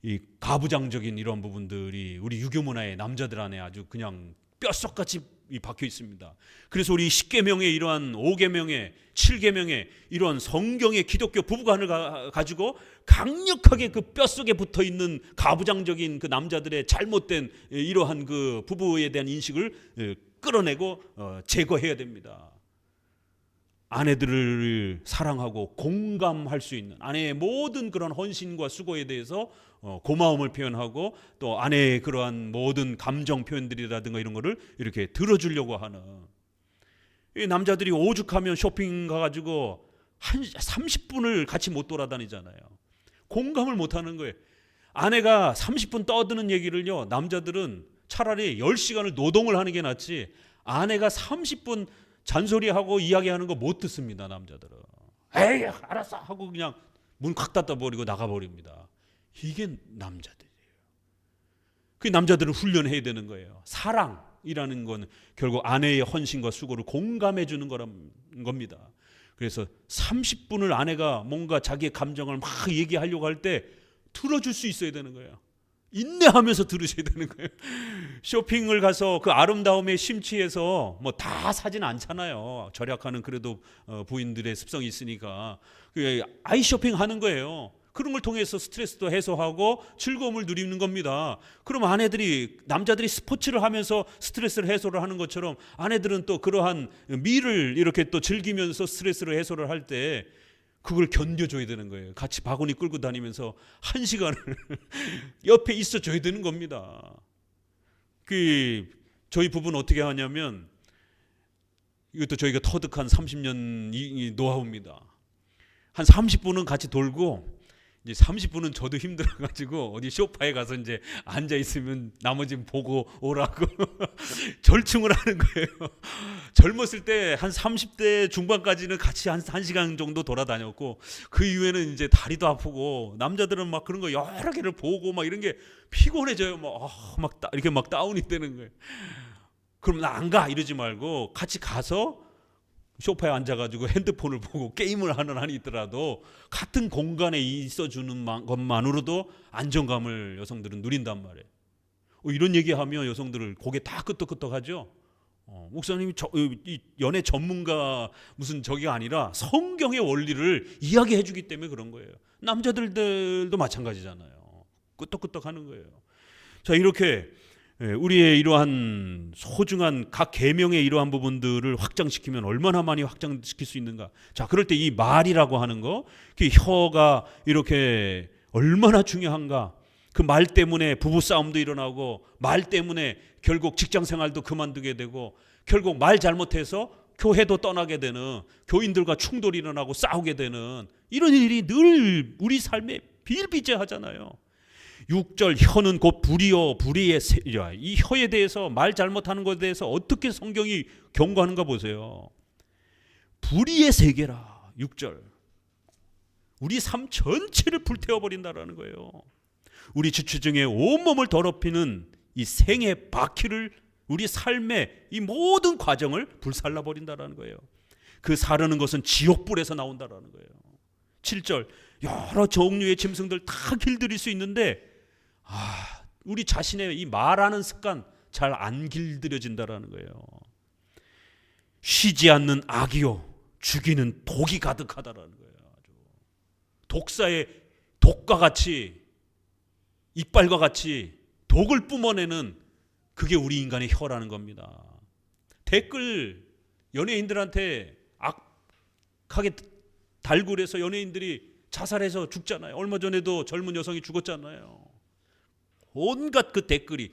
[SPEAKER 1] 이 가부장적인 이런 부분들이 우리 유교 문화의 남자들 안에 아주 그냥 뼛속같이 박혀 있습니다. 그래서 우리 10계명의 이러한 5계명의 7계명의 이러한 성경의 기독교 부부관을 가지고 강력하게 그 뼛속에 붙어 있는 가부장적인 그 남자들의 잘못된 이러한 그 부부에 대한 인식을 끌어내고 제거해야 됩니다. 아내들을 사랑하고 공감할 수 있는, 아내의 모든 그런 헌신과 수고에 대해서 고마움을 표현하고, 또 아내의 그러한 모든 감정 표현들이라든가 이런 거를 이렇게 들어주려고 하는, 이 남자들이 오죽하면 쇼핑 가가지고 한 30분을 같이 못 돌아다니잖아요. 공감을 못 하는 거예요. 아내가 30분 떠드는 얘기를요, 남자들은 차라리 10시간을 노동을 하는 게 낫지, 아내가 30분 잔소리하고 이야기하는 거 못 듣습니다. 남자들은 에이 알았어 하고 그냥 문 콱 닫아 버리고 나가버립니다. 이게 남자들이에요. 그 남자들은 훈련해야 되는 거예요. 사랑이라는 건 결국 아내의 헌신과 수고를 공감해 주는 거란 겁니다. 그래서 30분을 아내가 뭔가 자기의 감정을 막 얘기하려고 할 때 들어줄 수 있어야 되는 거예요. 인내하면서 들으셔야 되는 거예요. 쇼핑을 가서 그 아름다움에 심취해서 뭐 다 사진 않잖아요. 절약하는 그래도 부인들의 습성이 있으니까 아이 쇼핑 하는 거예요. 그런 걸 통해서 스트레스도 해소하고 즐거움을 누리는 겁니다. 그럼 남자들이 스포츠를 하면서 스트레스를 해소를 하는 것처럼 아내들은 또 그러한 미를 이렇게 또 즐기면서 스트레스를 해소를 할 때 그걸 견뎌줘야 되는 거예요. 같이 바구니 끌고 다니면서 1시간을 옆에 있어줘야 되는 겁니다. 저희 부부는 어떻게 하냐면, 이것도 저희가 터득한 30년 노하우입니다. 한 30분은 같이 돌고 이제 30분은 저도 힘들어가지고 어디 소파에 가서 이제 앉아 있으면 나머지는 보고 오라고 절충을 하는 거예요. 젊었을 때 한 30대 중반까지는 같이 한 1시간 정도 돌아다녔고, 그 이후에는 이제 다리도 아프고, 남자들은 막 그런 거 여러 개를 보고 막 이런 게 피곤해져요. 이렇게 막 다운이 되는 거예요. 그럼 나 안 가 이러지 말고 같이 가서 소파에 앉아가지고 핸드폰을 보고 게임을 하는 한이 있더라도 같은 공간에 있어주는 것만으로도 안정감을 여성들은 누린단 말이에요. 이런 얘기하면 여성들을 고개 다 끄덕끄덕하죠. 목사님이 이 연애 전문가 무슨 저기가 아니라 성경의 원리를 이야기해주기 때문에 그런 거예요. 남자들도 마찬가지잖아요. 끄덕끄덕하는 거예요. 자, 이렇게 우리의 이러한 소중한 각 계명의 이러한 부분들을 확장시키면 얼마나 많이 확장시킬 수 있는가. 자, 그럴 때 이 말이라고 하는 거, 그 혀가 이렇게 얼마나 중요한가. 그 말 때문에 부부싸움도 일어나고, 말 때문에 결국 직장생활도 그만두게 되고, 결국 말 잘못해서 교회도 떠나게 되는, 교인들과 충돌이 일어나고 싸우게 되는 이런 일이 늘 우리 삶에 비일비재하잖아요. 6절 혀는 곧 불이요 불의의 세라. 이 혀에 대해서, 말 잘못하는 것에 대해서 어떻게 성경이 경고하는가 보세요. 불의의 세계라. 6절. 우리 삶 전체를 불태워버린다라는 거예요. 우리 지체중에 온몸을 더럽히는 이 생의 바퀴를, 우리 삶의 이 모든 과정을 불살라버린다라는 거예요. 그 사르는 것은 지옥불에서 나온다라는 거예요. 7절 여러 종류의 짐승들 다 길들일 수 있는데 우리 자신의 이 말하는 습관 잘 안 길들여진다라는 거예요. 쉬지 않는 악이요 죽이는 독이 가득하다라는 거예요. 아주 독사의 독과 같이, 이빨과 같이 독을 뿜어내는 그게 우리 인간의 혀라는 겁니다. 댓글 연예인들한테 악하게 달고 그래서 연예인들이 자살해서 죽잖아요. 얼마 전에도 젊은 여성이 죽었잖아요. 온갖 그 댓글이,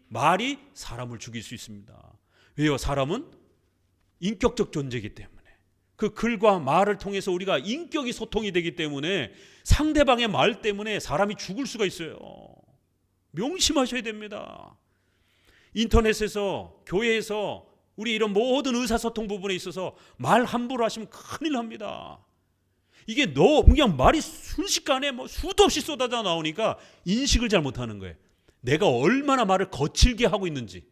[SPEAKER 1] 말이 사람을 죽일 수 있습니다. 왜요? 사람은 인격적 존재이기 때문에. 그 글과 말을 통해서 우리가 인격이 소통이 되기 때문에 상대방의 말 때문에 사람이 죽을 수가 있어요. 명심하셔야 됩니다. 인터넷에서, 교회에서 우리 이런 모든 의사소통 부분에 있어서 말 함부로 하시면 큰일 납니다. 이게 그냥 말이 순식간에 수도 없이 쏟아져 나오니까 인식을 잘 못하는 거예요. 내가 얼마나 말을 거칠게 하고 있는지,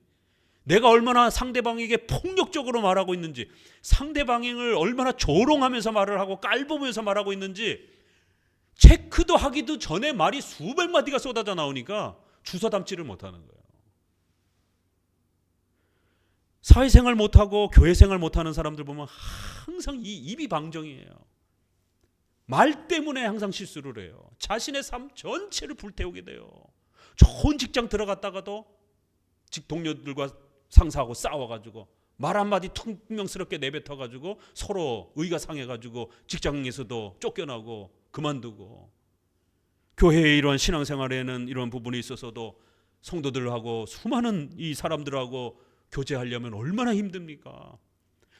[SPEAKER 1] 내가 얼마나 상대방에게 폭력적으로 말하고 있는지, 상대방을 얼마나 조롱하면서 말을 하고 깔보면서 말하고 있는지 체크도 하기도 전에 말이 수백 마디가 쏟아져 나오니까 주워 담지를 못하는 거예요. 사회생활 못하고 교회생활 못하는 사람들 보면 항상 이 입이 방정이에요. 말 때문에 항상 실수를 해요. 자신의 삶 전체를 불태우게 돼요. 좋은 직장 들어갔다가도 동료들과 상사하고 싸워가지고 말 한마디 퉁명스럽게 내뱉어가지고 서로 의가 상해가지고 직장에서도 쫓겨나고 그만두고, 교회의 이러한 신앙생활에는 이런 부분이 있어서도 성도들하고 수많은 이 사람들하고 교제하려면 얼마나 힘듭니까?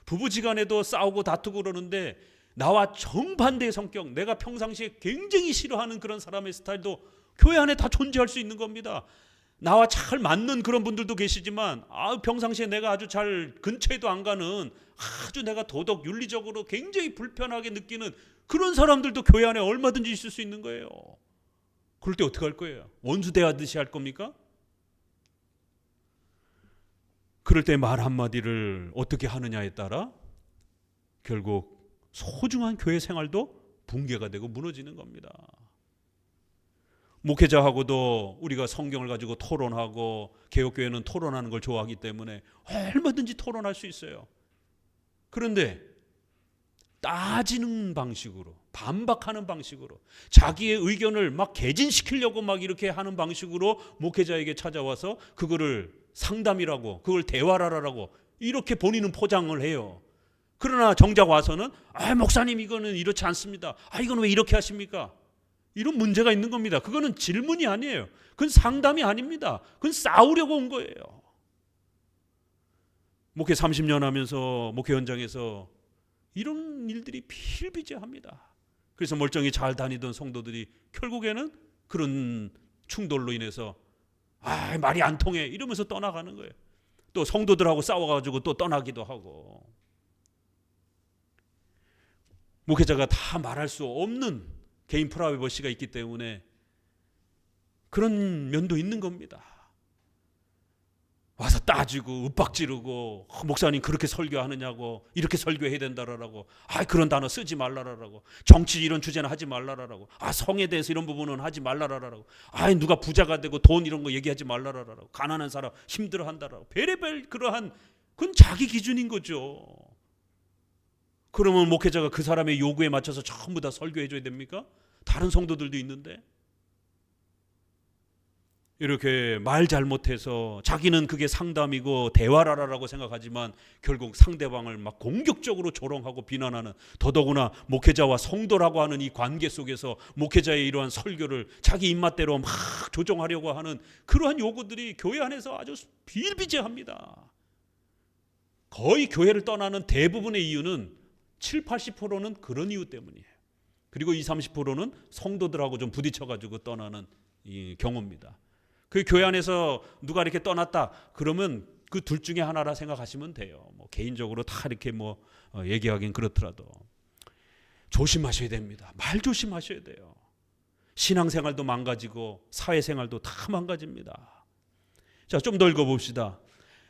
[SPEAKER 1] 부부지간에도 싸우고 다투고 그러는데 나와 정반대의 성격, 내가 평상시에 굉장히 싫어하는 그런 사람의 스타일도 교회 안에 다 존재할 수 있는 겁니다. 나와 잘 맞는 그런 분들도 계시지만 평상시에 내가 아주 잘 근처에도 안 가는, 아주 내가 도덕 윤리적으로 굉장히 불편하게 느끼는 그런 사람들도 교회 안에 얼마든지 있을 수 있는 거예요. 그럴 때 어떻게 할 거예요? 원수 대하듯이 할 겁니까? 그럴 때 말 한마디를 어떻게 하느냐에 따라 결국 소중한 교회 생활도 붕괴가 되고 무너지는 겁니다. 목회자하고도 우리가 성경을 가지고 토론하고, 개혁교회는 토론하는 걸 좋아하기 때문에 얼마든지 토론할 수 있어요. 그런데 따지는 방식으로, 반박하는 방식으로, 자기의 의견을 막 개진시키려고 막 이렇게 하는 방식으로 목회자에게 찾아와서 그거를 상담이라고, 그걸 대화라라고 이렇게 본인은 포장을 해요. 그러나 정작 와서는 목사님 이거는 이렇지 않습니다. 이건 왜 이렇게 하십니까? 이런 문제가 있는 겁니다. 그거는 질문이 아니에요. 그건 상담이 아닙니다. 그건 싸우려고 온 거예요. 목회 30년 하면서 목회 현장에서 이런 일들이 비일비재합니다. 그래서 멀쩡히 잘 다니던 성도들이 결국에는 그런 충돌로 인해서 말이 안 통해 이러면서 떠나가는 거예요. 또 성도들하고 싸워가지고 또 떠나기도 하고. 목회자가 다 말할 수 없는 개인 프라이버시가 있기 때문에 그런 면도 있는 겁니다. 와서 따지고 윽박지르고 목사님 그렇게 설교하느냐고, 이렇게 설교해야 된다라고, 그런 단어 쓰지 말라라고, 정치 이런 주제는 하지 말라라고, 성에 대해서 이런 부분은 하지 말라라고, 누가 부자가 되고 돈 이런 거 얘기하지 말라라고, 가난한 사람 힘들어한다라고, 별의별 그러한, 그건 자기 기준인 거죠. 그러면 목회자가 그 사람의 요구에 맞춰서 전부 다 설교해 줘야 됩니까? 다른 성도들도 있는데. 이렇게 말 잘못해서 자기는 그게 상담이고 대화라라고 생각하지만 결국 상대방을 막 공격적으로 조롱하고 비난하는, 더더구나 목회자와 성도라고 하는 이 관계 속에서 목회자의 이러한 설교를 자기 입맛대로 막 조정하려고 하는 그러한 요구들이 교회 안에서 아주 비일비재합니다. 거의 교회를 떠나는 대부분의 이유는 7, 80%는 그런 이유 때문이에요. 그리고 20, 30%는 성도들하고 좀 부딪혀가지고 떠나는 이 경우입니다. 그 교회 안에서 누가 이렇게 떠났다 그러면 그 둘 중에 하나라 생각하시면 돼요. 개인적으로 다 이렇게 얘기하긴 그렇더라도 조심하셔야 됩니다. 말 조심하셔야 돼요. 신앙생활도 망가지고 사회생활도 다 망가집니다. 자, 좀 더 읽어봅시다.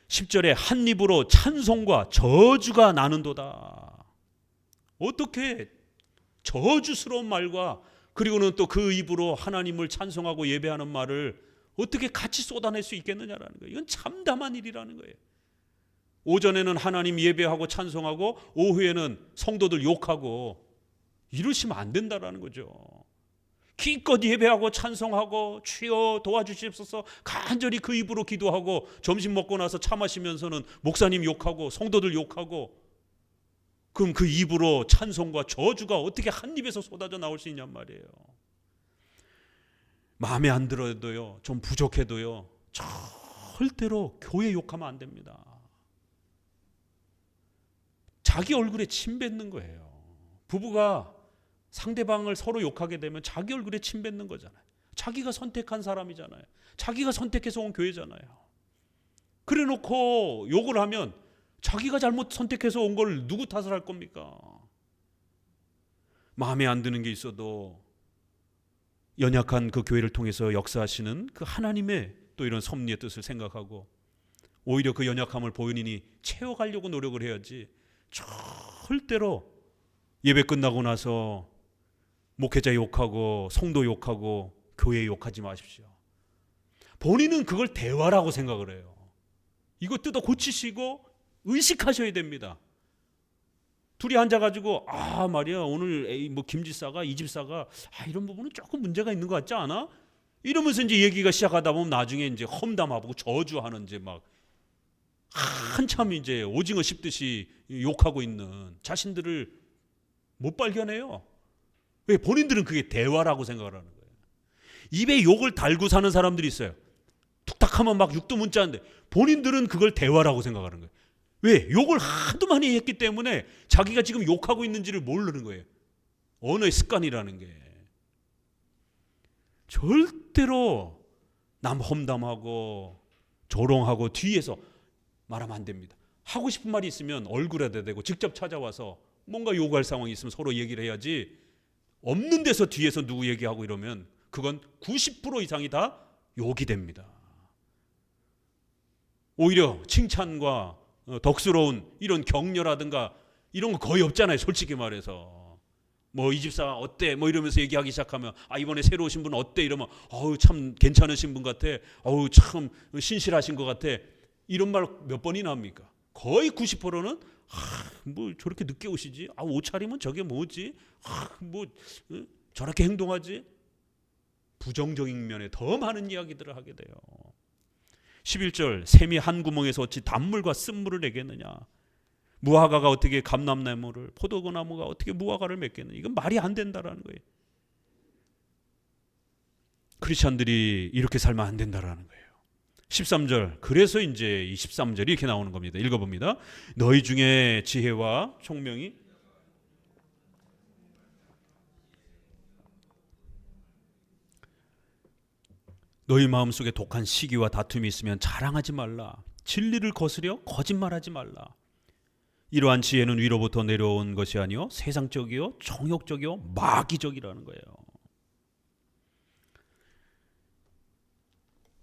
[SPEAKER 1] 10절에 한 입으로 찬송과 저주가 나는도다. 어떻게 저주스러운 말과 그리고는 또 그 입으로 하나님을 찬송하고 예배하는 말을 어떻게 같이 쏟아낼 수 있겠느냐라는 거예요. 이건 참담한 일이라는 거예요. 오전에는 하나님 예배하고 찬송하고 오후에는 성도들 욕하고 이러시면 안 된다라는 거죠. 기껏 예배하고 찬송하고 주여 도와주시옵소서 간절히 그 입으로 기도하고 점심 먹고 나서 차 마시면서는 목사님 욕하고 성도들 욕하고, 그럼 그 입으로 찬송과 저주가 어떻게 한 입에서 쏟아져 나올 수 있냔 말이에요. 마음에 안 들어도요, 좀 부족해도요, 절대로 교회 욕하면 안 됩니다. 자기 얼굴에 침 뱉는 거예요. 부부가 상대방을 서로 욕하게 되면 자기 얼굴에 침 뱉는 거잖아요. 자기가 선택한 사람이잖아요. 자기가 선택해서 온 교회잖아요. 그래 놓고 욕을 하면 자기가 잘못 선택해서 온 걸 누구 탓을 할 겁니까? 마음에 안 드는 게 있어도 연약한 그 교회를 통해서 역사하시는 그 하나님의 또 이런 섭리의 뜻을 생각하고 오히려 그 연약함을 본인이 채워가려고 노력을 해야지, 절대로 예배 끝나고 나서 목회자 욕하고 성도 욕하고 교회 욕하지 마십시오. 본인은 그걸 대화라고 생각을 해요. 이거 뜯어 고치시고 의식하셔야 됩니다. 둘이 앉아가지고 말이야 오늘 김지사가 이 집사가 이런 부분은 조금 문제가 있는 것 같지 않아? 이러면서 이제 얘기가 시작하다 보면 나중에 이제 험담하고 저주하는 이제 막 한참 이제 오징어 씹듯이 욕하고 있는 자신들을 못 발견해요. 왜? 본인들은 그게 대화라고 생각을 하는 거예요. 입에 욕을 달고 사는 사람들이 있어요. 툭탁하면 막 육두문자인데 본인들은 그걸 대화라고 생각하는 거예요. 왜? 욕을 하도 많이 했기 때문에 자기가 지금 욕하고 있는지를 모르는 거예요. 언어의 습관이라는 게. 절대로 남 험담하고 조롱하고 뒤에서 말하면 안 됩니다. 하고 싶은 말이 있으면 얼굴에다 대고 직접 찾아와서 뭔가 요구할 상황이 있으면 서로 얘기를 해야지, 없는 데서 뒤에서 누구 얘기하고 이러면 그건 90% 이상이 다 욕이 됩니다. 오히려 칭찬과 덕스러운 이런 격려라든가 이런 거 거의 없잖아요. 솔직히 말해서 이 집사 어때 이러면서 얘기하기 시작하면 이번에 새로 오신 분 어때 이러면 참 괜찮으신 분 같아, 참 신실하신 것 같아, 이런 말 몇 번이나 합니까? 거의 90%는 뭐 저렇게 늦게 오시지? 옷차림은 저게 뭐지? 저렇게 행동하지? 부정적인 면에 더 많은 이야기들을 하게 돼요. 11절 샘이 한 구멍에서 어찌 단물과 쓴물을 내겠느냐. 무화과가 어떻게 감람나무를, 포도나무가 어떻게 무화과를 맺겠느냐. 이건 말이 안 된다라는 거예요. 크리스찬들이 이렇게 살면 안 된다라는 거예요. 13절 그래서 이제 이 13절이 이렇게 나오는 겁니다. 읽어봅니다. 너희 중에 지혜와 총명이 너희 마음속에 독한 시기와 다툼이 있으면 자랑하지 말라. 진리를 거스려 거짓말하지 말라. 이러한 지혜는 위로부터 내려온 것이 아니요 세상적이요 정욕적이요 마귀적이라는 거예요.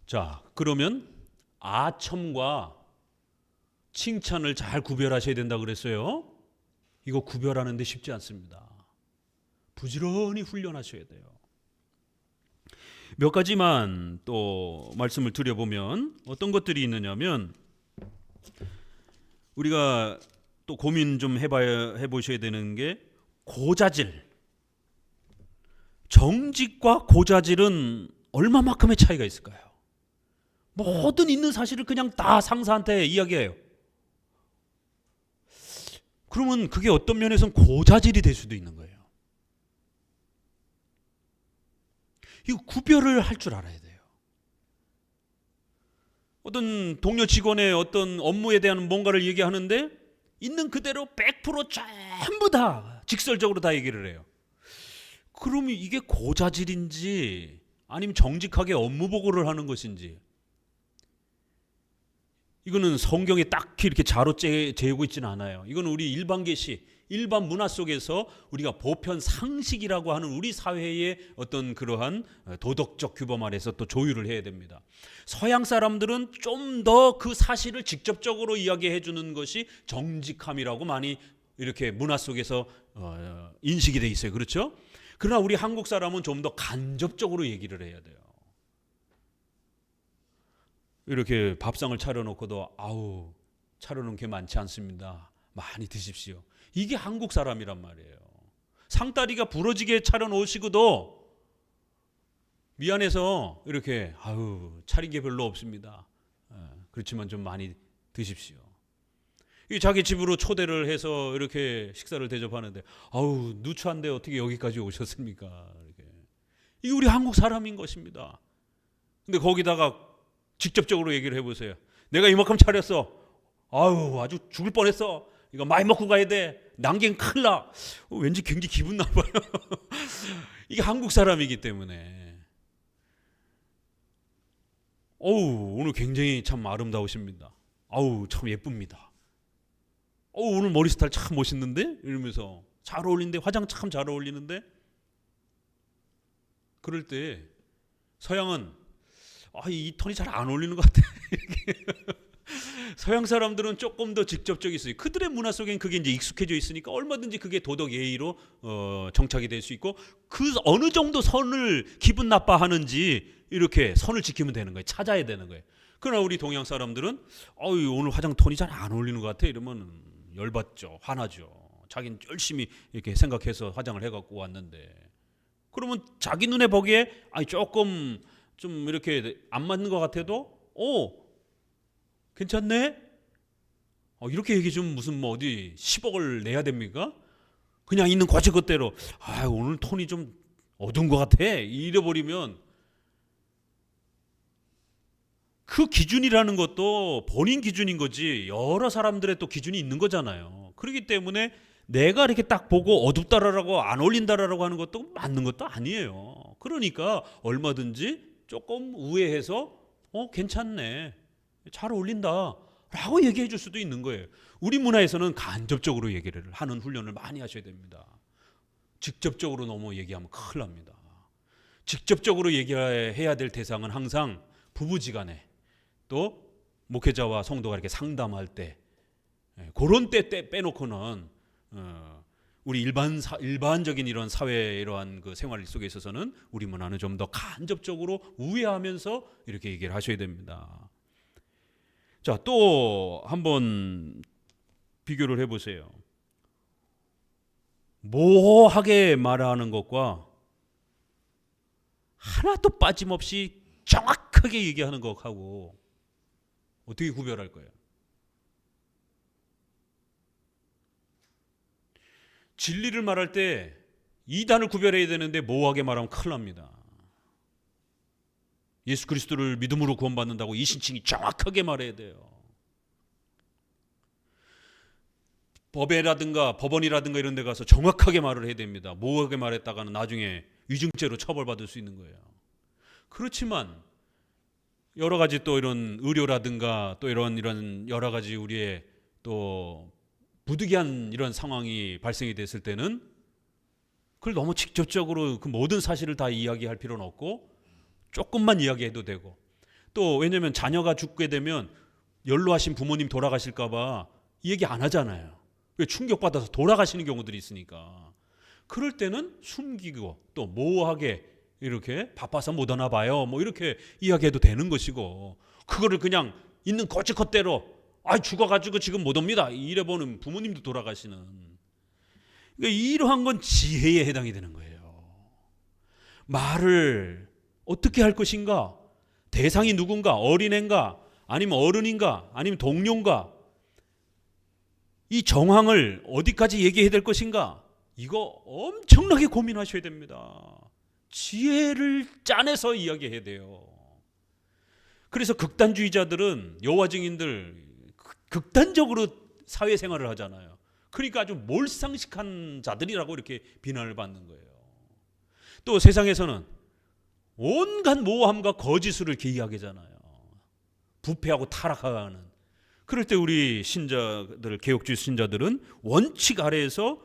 [SPEAKER 1] 자, 그러면 아첨과 칭찬을 잘 구별하셔야 된다 그랬어요. 이거 구별하는데 쉽지 않습니다. 부지런히 훈련하셔야 돼요. 몇 가지만 또 말씀을 드려보면 어떤 것들이 있느냐면, 우리가 또 고민 좀 해보셔야 되는 게 고자질. 정직과 고자질은 얼마만큼의 차이가 있을까요? 모든 있는 사실을 그냥 다 상사한테 이야기해요. 그러면 그게 어떤 면에서는 고자질이 될 수도 있는 거예요. 이거 구별을 할 줄 알아야 돼요. 어떤 동료 직원의 어떤 업무에 대한 뭔가를 얘기하는데 있는 그대로 100% 전부 다 직설적으로 다 얘기를 해요. 그러면 이게 고자질인지 아니면 정직하게 업무 보고를 하는 것인지, 이거는 성경에 딱히 이렇게 자로 재우고 있지는 않아요. 이건 우리 일반 계시, 일반 문화 속에서 우리가 보편 상식이라고 하는 우리 사회의 어떤 그러한 도덕적 규범 아래서 또 조율을 해야 됩니다. 서양 사람들은 좀 더 그 사실을 직접적으로 이야기해 주는 것이 정직함이라고 많이 이렇게 문화 속에서 인식이 돼 있어요. 그렇죠? 그러나 우리 한국 사람은 좀 더 간접적으로 얘기를 해야 돼요. 이렇게 밥상을 차려놓고도 차려놓은 게 많지 않습니다. 많이 드십시오. 이게 한국 사람이란 말이에요. 상다리가 부러지게 차려놓으시고도 미안해서 이렇게 차린 게 별로 없습니다. 그렇지만 좀 많이 드십시오. 자기 집으로 초대를 해서 이렇게 식사를 대접하는데 누추한데 어떻게 여기까지 오셨습니까? 이게 우리 한국 사람인 것입니다. 근데 거기다가 직접적으로 얘기를 해보세요. 내가 이만큼 차렸어. 아주 죽을 뻔했어. 이거 많이 먹고 가야 돼. 남기면 큰일 나. 왠지 굉장히 기분 나빠요. 이게 한국 사람이기 때문에. 오늘 굉장히 참 아름다우십니다. 참 예쁩니다. 오늘 머리 스타일 참 멋있는데? 이러면서 잘 어울리는데, 화장 참 잘 어울리는데? 그럴 때 서양은 이 톤이 잘 안 어울리는 것 같아. 서양 사람들은 조금 더 직접적이 있어요. 그들의 문화 속엔 그게 이제 익숙해져 있으니까 얼마든지 그게 도덕 예의로 정착이 될 수 있고, 그 어느 정도 선을 기분 나빠하는지 이렇게 선을 지키면 되는 거예요. 찾아야 되는 거예요. 그러나 우리 동양 사람들은 오늘 화장 톤이 잘 안 어울리는 것 같아 이러면 열받죠. 화나죠. 자기는 열심히 이렇게 생각해서 화장을 해갖고 왔는데, 그러면 자기 눈에 보기에 조금 좀 이렇게 안 맞는 것 같아도 괜찮네? 이렇게 얘기 좀 무슨 어디 10억을 내야 됩니까? 그냥 있는 거지것대로 오늘 톤이 좀 어두운 것 같아 이래버리면, 그 기준이라는 것도 본인 기준인 거지 여러 사람들의 또 기준이 있는 거잖아요. 그렇기 때문에 내가 이렇게 딱 보고 어둡다라고 안 어울린다라고 하는 것도 맞는 것도 아니에요. 그러니까 얼마든지 조금 우회해서 괜찮네, 잘 어울린다 라고 얘기해 줄 수도 있는 거예요. 우리 문화에서는 간접적으로 얘기를 하는 훈련을 많이 하셔야 됩니다. 직접적으로 너무 얘기하면 큰일 납니다. 직접적으로 얘기해야 될 대상은 항상 부부지간에, 또 목회자와 성도가 이렇게 상담할 때, 그런 때 빼놓고는 우리 일반적인 이런 사회 이러한 그 생활 속에 있어서는 우리 문화는 좀 더 간접적으로 우회하면서 이렇게 얘기를 하셔야 됩니다. 자, 또 한번 비교를 해보세요. 모호하게 말하는 것과 하나도 빠짐없이 정확하게 얘기하는 것하고 어떻게 구별할 거예요? 진리를 말할 때 이단을 구별해야 되는데 모호하게 말하면 큰일 납니다. 예수 그리스도를 믿음으로 구원받는다고 이신칭이 정확하게 말해야 돼요. 법에라든가 법원이라든가 이런 데 가서 정확하게 말을 해야 됩니다. 모호하게 말했다가는 나중에 위증죄로 처벌받을 수 있는 거예요. 그렇지만 여러 가지 또 이런 의료라든가 또 이런 여러 가지 우리의 또 부득이한 이런 상황이 발생이 됐을 때는 그걸 너무 직접적으로 그 모든 사실을 다 이야기할 필요는 없고 조금만 이야기해도 되고, 또 왜냐하면 자녀가 죽게 되면 연로하신 부모님 돌아가실까 봐 얘기 안 하잖아요. 왜? 충격받아서 돌아가시는 경우들이 있으니까. 그럴 때는 숨기고 또 모호하게 이렇게 바빠서 못 오나 봐요 뭐 이렇게 이야기해도 되는 것이고, 그거를 그냥 있는 거지것대로 죽어가지고 지금 못 옵니다 이래보는 부모님도 돌아가시는, 그러니까 이러한 건 지혜에 해당이 되는 거예요. 말을 어떻게 할 것인가, 대상이 누군가, 어린애인가 아니면 어른인가 아니면 동료인가, 이 정황을 어디까지 얘기해야 될 것인가, 이거 엄청나게 고민하셔야 됩니다. 지혜를 짜내서 이야기해야 돼요. 그래서 극단주의자들은 여호와 증인들 극단적으로 사회생활을 하잖아요. 그러니까 아주 몰상식한 자들이라고 이렇게 비난을 받는 거예요. 또 세상에서는 온갖 모함과 거짓을 이렇게 이야기하잖아요. 부패하고 타락하는. 그럴 때 우리 신자들, 개혁주의 신자들은 원칙 아래에서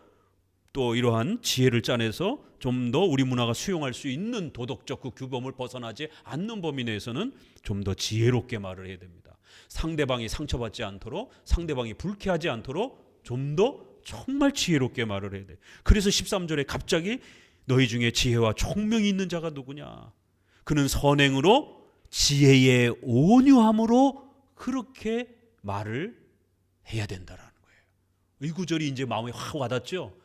[SPEAKER 1] 또 이러한 지혜를 짜내서 좀 더 우리 문화가 수용할 수 있는 도덕적 그 규범을 벗어나지 않는 범위 내에서는 좀 더 지혜롭게 말을 해야 됩니다. 상대방이 상처받지 않도록, 상대방이 불쾌하지 않도록 좀 더 정말 지혜롭게 말을 해야 돼. 그래서 13절에 갑자기 너희 중에 지혜와 총명이 있는 자가 누구냐? 그는 선행으로 지혜의 온유함으로 그렇게 말을 해야 된다라는 거예요. 이 구절이 이제 마음에 확 와닿죠?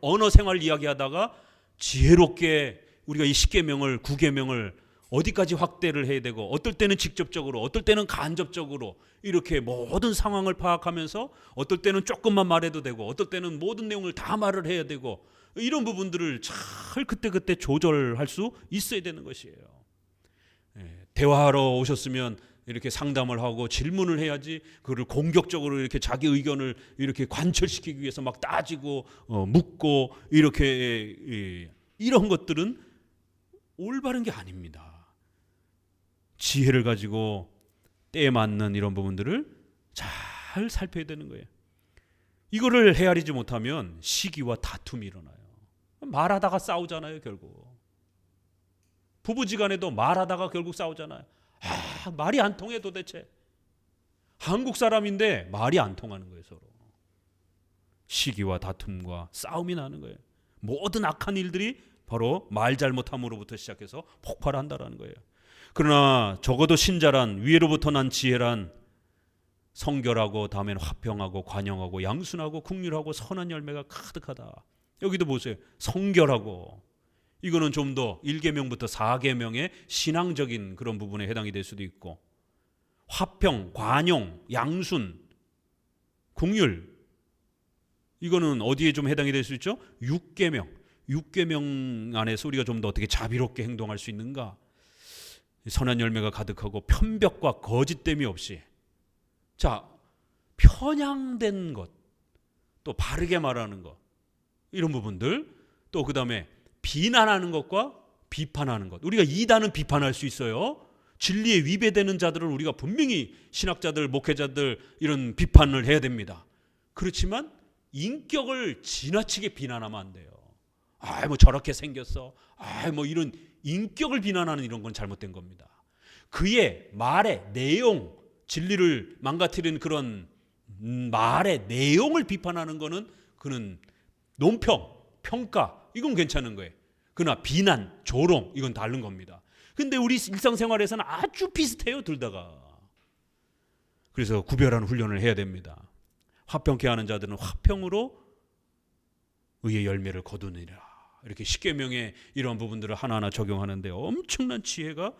[SPEAKER 1] 언어 생활 이야기하다가 지혜롭게 우리가 이 10계명을 9계명을 어디까지 확대를 해야 되고, 어떨 때는 직접적으로 어떨 때는 간접적으로 이렇게 모든 상황을 파악하면서 어떨 때는 조금만 말해도 되고 어떨 때는 모든 내용을 다 말을 해야 되고, 이런 부분들을 잘 그때그때 조절할 수 있어야 되는 것이에요. 대화하러 오셨으면 이렇게 상담을 하고 질문을 해야지, 그를 공격적으로 이렇게 자기 의견을 이렇게 관철시키기 위해서 막 따지고 묻고 이렇게 이런 것들은 올바른 게 아닙니다. 지혜를 가지고 때에 맞는 이런 부분들을 잘 살펴야 되는 거예요. 이거를 헤아리지 못하면 시기와 다툼이 일어나요. 말하다가 싸우잖아요. 결국 부부지간에도 말하다가 결국 싸우잖아요. 말이 안 통해. 도대체 한국 사람인데 말이 안 통하는 거예요. 서로 시기와 다툼과 싸움이 나는 거예요. 모든 악한 일들이 바로 말 잘못함으로부터 시작해서 폭발한다라는 거예요. 그러나 적어도 신자란, 위로부터 난 지혜란 성결하고 다음에는 화평하고 관용하고 양순하고 긍휼하고 선한 열매가 가득하다. 여기도 보세요. 성결하고, 이거는 좀 더 1계명부터 4계명의 신앙적인 그런 부분에 해당이 될 수도 있고, 화평, 관용, 양순, 긍휼, 이거는 어디에 좀 해당이 될 수 있죠? 6계명 안에서 우리가 좀 더 어떻게 자비롭게 행동할 수 있는가, 선한 열매가 가득하고 편벽과 거짓됨이 없이, 자, 편향된 것, 또 바르게 말하는 것, 이런 부분들, 또 그 다음에 비난하는 것과 비판하는 것. 우리가 이단은 비판할 수 있어요. 진리에 위배되는 자들을 우리가 분명히 신학자들, 목회자들 이런 비판을 해야 됩니다. 그렇지만 인격을 지나치게 비난하면 안 돼요. 뭐 저렇게 생겼어. 뭐 이런 인격을 비난하는 이런 건 잘못된 겁니다. 그의 말의 내용, 진리를 망가뜨리는 그런 말의 내용을 비판하는 거는 그는 논평, 평가, 이건 괜찮은 거예요. 그러나 비난, 조롱, 이건 다른 겁니다. 근데 우리 일상생활에서는 아주 비슷해요. 둘 다가. 그래서 구별하는 훈련을 해야 됩니다. 화평케 하는 자들은 화평으로 의의 열매를 거두느니라. 이렇게 십계명의 이러한 부분들을 하나하나 적용하는데 엄청난 지혜가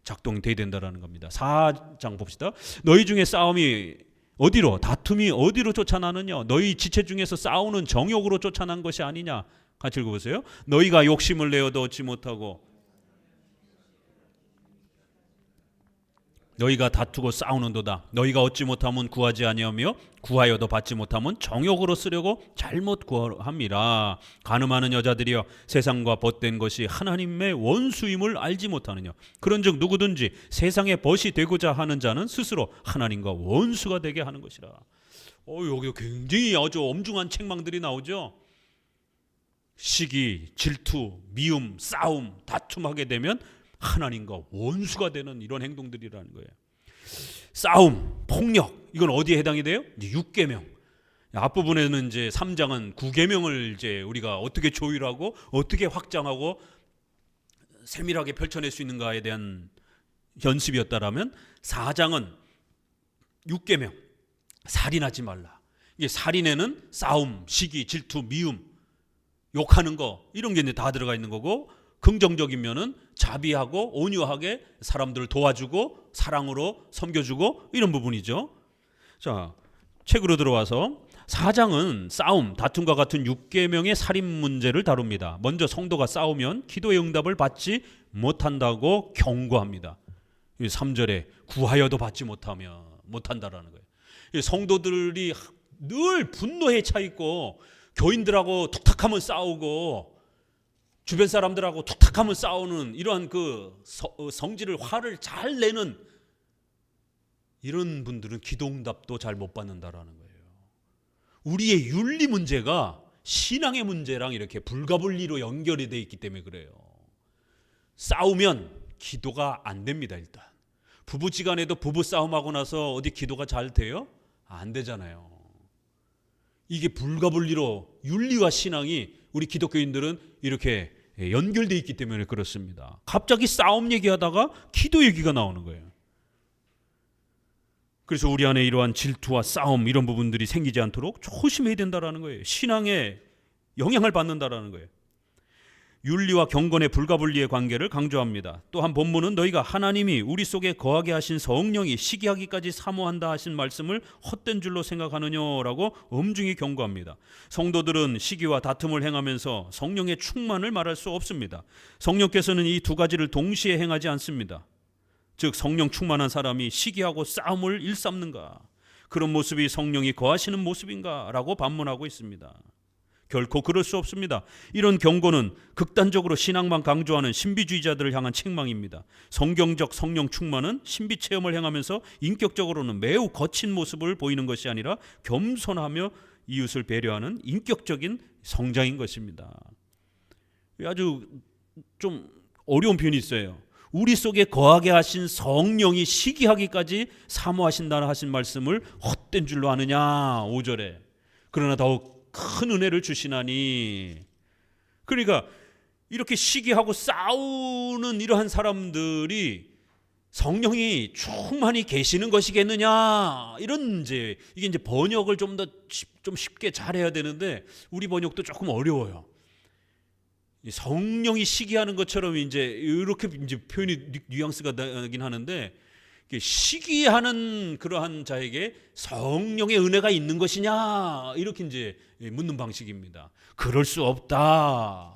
[SPEAKER 1] 작동돼야 된다는 겁니다. 4장 봅시다. 너희 중에 싸움이 어디로, 다툼이 어디로 쫓아나느냐? 너희 지체 중에서 싸우는 정욕으로 쫓아난 것이 아니냐? 같이 읽어보세요. 너희가 욕심을 내어도 얻지 못하고, 너희가 다투고 싸우는도다. 너희가 얻지 못하면 구하지 아니하며 구하여도 받지 못하면 정욕으로 쓰려고 잘못 구함이라. 간음하는 여자들이여, 세상과 벗된 것이 하나님의 원수임을 알지 못하느냐? 그런즉 누구든지 세상의 벗이 되고자 하는 자는 스스로 하나님과 원수가 되게 하는 것이라. 여기 굉장히 아주 엄중한 책망들이 나오죠. 시기, 질투, 미움, 싸움, 다툼하게 되면 하나님과 원수가 되는 이런 행동들이라는 거예요. 싸움, 폭력, 이건 어디에 해당이 돼요? 이제 6계명. 앞부분에는 이제 3장은 9계명을 이제 우리가 어떻게 조율하고 어떻게 확장하고 세밀하게 펼쳐낼 수 있는가에 대한 연습이었다라면 4장은 6계명, 살인하지 말라. 이게 살인에는 싸움, 시기, 질투, 미움, 욕하는 거 이런 게 이제 다 들어가 있는 거고, 긍정적인 면은 자비하고 온유하게 사람들을 도와주고 사랑으로 섬겨주고 이런 부분이죠. 자, 책으로 들어와서 4장은 싸움, 다툼과 같은 6계명의 살인 문제를 다룹니다. 먼저 성도가 싸우면 기도의 응답을 받지 못한다고 경고합니다. 3절에 구하여도 받지 못한다라는 거예요. 성도들이 늘 분노에 차 있고 교인들하고 툭탁하면 싸우고 주변 사람들하고 툭탁하면 싸우는 이러한 그 성질을, 화를 잘 내는 이런 분들은 기도응답도 잘 못 받는다라는 거예요. 우리의 윤리 문제가 신앙의 문제랑 이렇게 불가분리로 연결이 되어 있기 때문에 그래요. 싸우면 기도가 안 됩니다. 일단 부부지간에도 부부 싸움하고 나서 어디 기도가 잘 돼요? 안 되잖아요. 이게 불가분리로 윤리와 신앙이 우리 기독교인들은 이렇게 연결되어 있기 때문에 그렇습니다. 갑자기 싸움 얘기하다가 기도 얘기가 나오는 거예요. 그래서 우리 안에 이러한 질투와 싸움 이런 부분들이 생기지 않도록 조심해야 된다는 거예요. 신앙에 영향을 받는다는 거예요. 윤리와 경건의 불가분리의 관계를 강조합니다. 또한 본문은 너희가 하나님이 우리 속에 거하게 하신 성령이 시기하기까지 사모한다 하신 말씀을 헛된 줄로 생각하느냐라고 엄중히 경고합니다. 성도들은 시기와 다툼을 행하면서 성령의 충만을 말할 수 없습니다. 성령께서는 이 두 가지를 동시에 행하지 않습니다. 즉 성령 충만한 사람이 시기하고 싸움을 일삼는가? 그런 모습이 성령이 거하시는 모습인가? 라고 반문하고 있습니다. 결코 그럴 수 없습니다. 이런 경고는 극단적으로 신앙만 강조하는 신비주의자들을 향한 책망입니다. 성경적 성령 충만은 신비 체험을 행하면서 인격적으로는 매우 거친 모습을 보이는 것이 아니라 겸손하며 이웃을 배려하는 인격적인 성장인 것입니다. 아주 좀 어려운 표현이 있어요. 우리 속에 거하게 하신 성령이 시기하기까지 사모하신다 하신 말씀을 헛된 줄로 아느냐 5절에. 그러나 더욱 큰 은혜를 주시나니. 그러니까 이렇게 시기하고 싸우는 이러한 사람들이 성령이 충만히 계시는 것이겠느냐, 이런 이게 이제 번역을 좀 쉽게 잘해야 되는데 우리 번역도 조금 어려워요. 성령이 시기하는 것처럼 이제 이렇게 이제 표현이 뉘앙스가 나긴 하는데, 시기하는 그러한 자에게 성령의 은혜가 있는 것이냐 이렇게 이제 묻는 방식입니다. 그럴 수 없다.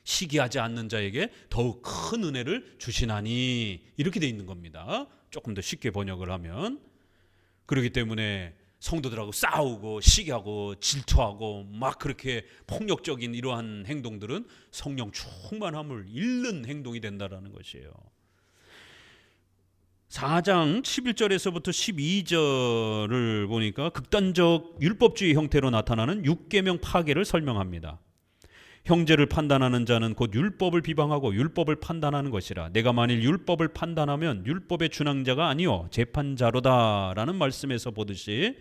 [SPEAKER 1] 시기하지 않는 자에게 더욱 큰 은혜를 주시나니 이렇게 돼 있는 겁니다. 조금 더 쉽게 번역을 하면. 그렇기 때문에 성도들하고 싸우고 시기하고 질투하고 막 그렇게 폭력적인 이러한 행동들은 성령 충만함을 잃는 행동이 된다라는 것이에요. 4장 11절에서부터 12절을 보니까 극단적 율법주의 형태로 나타나는 6계명 파괴를 설명합니다. 형제를 판단하는 자는 곧 율법을 비방하고 율법을 판단하는 것이라. 내가 만일 율법을 판단하면 율법의 준항자가 아니요 재판자로다라는 말씀에서 보듯이,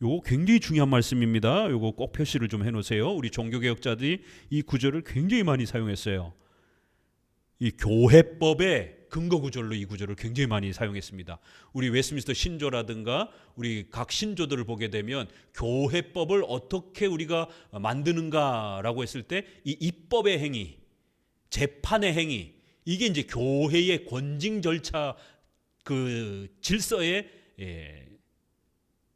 [SPEAKER 1] 요거 굉장히 중요한 말씀입니다. 요거 꼭 표시를 좀 해놓으세요. 우리 종교개혁자들이 이 구절을 굉장히 많이 사용했어요. 이 교회법의 근거 구절로 이 구절을 굉장히 많이 사용했습니다. 우리 웨스트민스터 신조라든가 우리 각 신조들을 보게 되면 교회법을 어떻게 우리가 만드는가라고 했을 때 이 입법의 행위, 재판의 행위, 이게 이제 교회의 권징 절차 그 질서의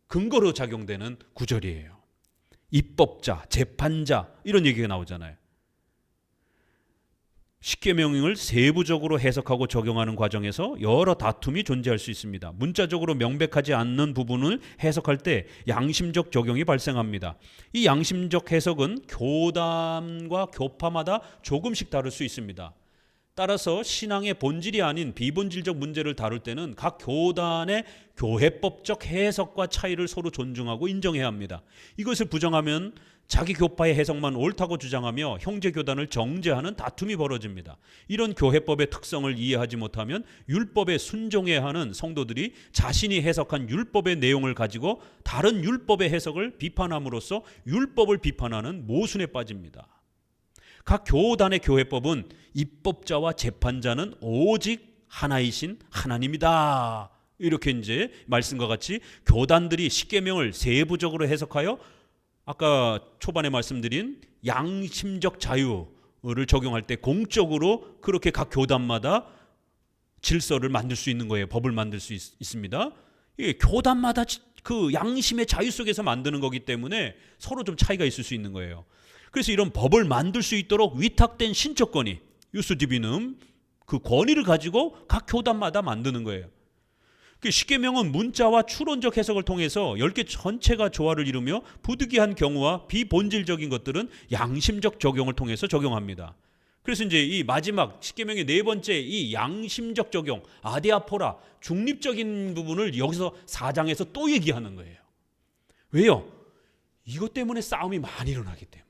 [SPEAKER 1] 근거로 작용되는 구절이에요. 입법자, 재판자 이런 얘기가 나오잖아요. 십계명을 세부적으로 해석하고 적용하는 과정에서 여러 다툼이 존재할 수 있습니다. 문자적으로 명백하지 않는 부분을 해석할 때 양심적 적용이 발생합니다. 이 양심적 해석은 교단과 교파마다 조금씩 다를 수 있습니다. 따라서 신앙의 본질이 아닌 비본질적 문제를 다룰 때는 각 교단의 교회법적 해석과 차이를 서로 존중하고 인정해야 합니다. 이것을 부정하면 자기 교파의 해석만 옳다고 주장하며 형제 교단을 정죄하는 다툼이 벌어집니다. 이런 교회법의 특성을 이해하지 못하면 율법에 순종해야 하는 성도들이 자신이 해석한 율법의 내용을 가지고 다른 율법의 해석을 비판함으로써 율법을 비판하는 모순에 빠집니다. 각 교단의 교회법은 입법자와 재판자는 오직 하나이신 하나님이다. 이렇게 이제 말씀과 같이 교단들이 십계명을 세부적으로 해석하여 아까 초반에 말씀드린 양심적 자유를 적용할 때 공적으로 그렇게 각 교단마다 질서를 만들 수 있는 거예요. 법을 만들 수 있습니다. 이게 교단마다 그 양심의 자유 속에서 만드는 거기 때문에 서로 좀 차이가 있을 수 있는 거예요. 그래서 이런 법을 만들 수 있도록 위탁된 신적 권위, 유스디비눔, 그 권위를 가지고 각 교단마다 만드는 거예요. 십계명은 문자와 추론적 해석을 통해서 10개 전체가 조화를 이루며 부득이한 경우와 비본질적인 것들은 양심적 적용을 통해서 적용합니다. 그래서 이제 이 마지막 십계명의 네 번째 이 양심적 적용, 아데아포라, 중립적인 부분을 여기서 4장에서 또 얘기하는 거예요. 왜요? 이것 때문에 싸움이 많이 일어나기 때문에.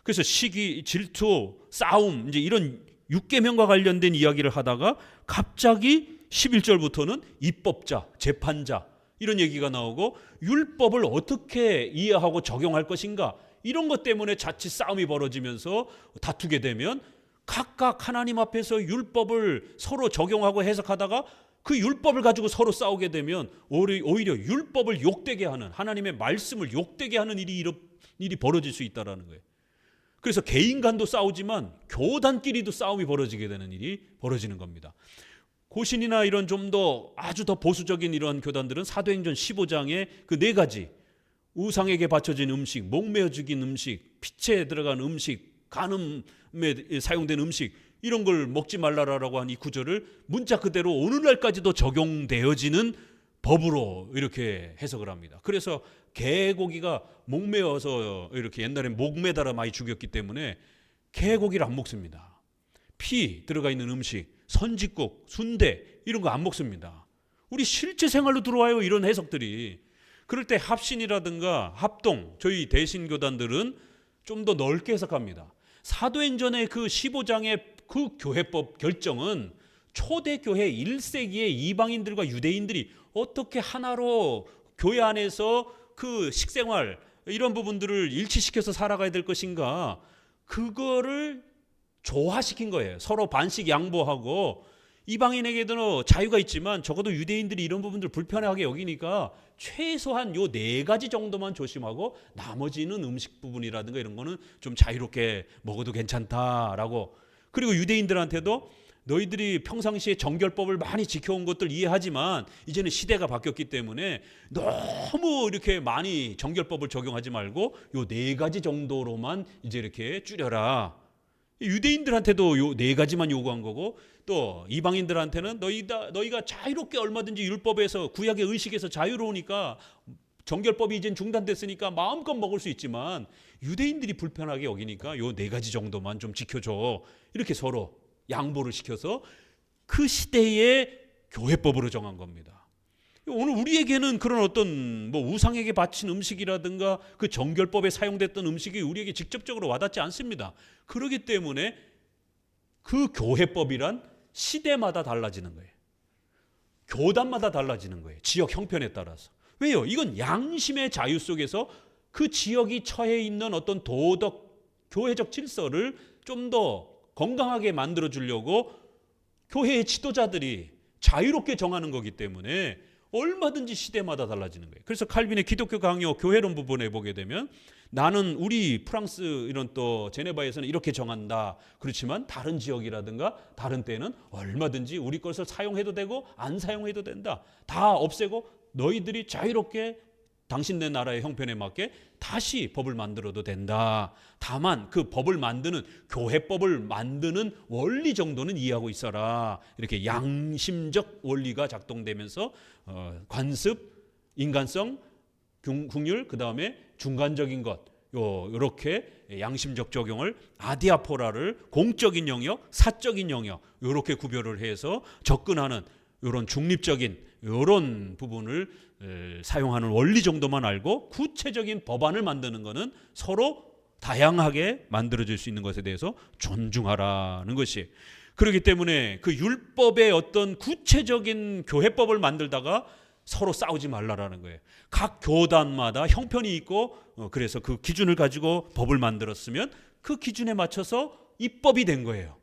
[SPEAKER 1] 그래서 시기, 질투, 싸움, 이제 이런 6계명과 관련된 이야기를 하다가 갑자기 11절부터는 입법자, 재판자 이런 얘기가 나오고 율법을 어떻게 이해하고 적용할 것인가 이런 것 때문에 자칫 싸움이 벌어지면서 다투게 되면 각각 하나님 앞에서 율법을 서로 적용하고 해석하다가 그 율법을 가지고 서로 싸우게 되면 오히려 율법을 욕되게 하는 하나님의 말씀을 욕되게 하는 일이 벌어질 수 있다는 거예요. 그래서 개인 간도 싸우지만 교단끼리도 싸움이 벌어지게 되는 일이 벌어지는 겁니다. 고신이나 이런 좀 더 아주 더 보수적인 이런 교단들은 사도행전 15장에 그 네 가지 우상에게 바쳐진 음식, 목매어 죽인 음식, 피체에 들어간 음식, 간음에 사용된 음식 이런 걸 먹지 말라라고 한 이 구절을 문자 그대로 오늘날까지도 적용되어지는 법으로 이렇게 해석을 합니다. 그래서 개고기가 목매어서 이렇게 옛날에 목매달아 많이 죽였기 때문에 개고기를 안 먹습니다. 피 들어가 있는 음식, 선짓국, 순대 이런 거 안 먹습니다. 우리 실제 생활로 들어와요, 이런 해석들이. 그럴 때 합신이라든가 합동, 저희 대신교단들은 좀 더 넓게 해석합니다. 사도행전의 그 15장의 그 교회법 결정은 초대교회 1세기의 이방인들과 유대인들이 어떻게 하나로 교회 안에서 그 식생활 이런 부분들을 일치시켜서 살아가야 될 것인가, 그거를 조화시킨 거예요. 서로 반씩 양보하고 이방인에게도 자유가 있지만 적어도 유대인들이 이런 부분들 불편하게 여기니까 최소한 요 네 가지 정도만 조심하고 나머지는 음식 부분이라든가 이런 거는 좀 자유롭게 먹어도 괜찮다라고. 그리고 유대인들한테도 너희들이 평상시에 정결법을 많이 지켜온 것들 이해하지만 이제는 시대가 바뀌었기 때문에 너무 이렇게 많이 정결법을 적용하지 말고 요 네 가지 정도로만 이제 이렇게 줄여라. 유대인들한테도 요 네 가지만 요구한 거고, 또 이방인들한테는 너희가 자유롭게 얼마든지 율법에서 구약의 의식에서 자유로우니까 정결법이 이젠 중단됐으니까 마음껏 먹을 수 있지만 유대인들이 불편하게 여기니까 요 네 가지 정도만 좀 지켜줘. 이렇게 서로 양보를 시켜서 그 시대의 교회법으로 정한 겁니다. 오늘 우리에게는 그런 어떤 우상에게 바친 음식이라든가 그 정결법에 사용됐던 음식이 우리에게 직접적으로 와닿지 않습니다. 그렇기 때문에 그 교회법이란 시대마다 달라지는 거예요. 교단마다 달라지는 거예요. 지역 형편에 따라서. 왜요? 이건 양심의 자유 속에서 그 지역이 처해 있는 어떤 도덕, 교회적 질서를 좀 더 건강하게 만들어 주려고 교회의 지도자들이 자유롭게 정하는 거기 때문에 얼마든지 시대마다 달라지는 거예요. 그래서 칼빈의 기독교 강요 교회론 부분에 보게 되면 나는 우리 프랑스 이런 또 제네바에서는 이렇게 정한다. 그렇지만 다른 지역이라든가 다른 때는 얼마든지 우리 것을 사용해도 되고 안 사용해도 된다. 다 없애고 너희들이 자유롭게 당신네 나라의 형편에 맞게 다시 법을 만들어도 된다. 다만 그 법을 만드는 교회법을 만드는 원리 정도는 이해하고 있어라. 이렇게 양심적 원리가 작동되면서 관습, 인간성, 긍휼, 그 다음에 중간적인 것, 이렇게 양심적 적용을 아디아포라를 공적인 영역, 사적인 영역 이렇게 구별을 해서 접근하는 이런 중립적인 이런 부분을 사용하는 원리 정도만 알고 구체적인 법안을 만드는 것은 서로 다양하게 만들어질 수 있는 것에 대해서 존중하라는 것이. 그렇기 때문에 그 율법의 어떤 구체적인 교회법을 만들다가 서로 싸우지 말라라는 거예요. 각 교단마다 형편이 있고 그래서 그 기준을 가지고 법을 만들었으면 그 기준에 맞춰서 입법이 된 거예요.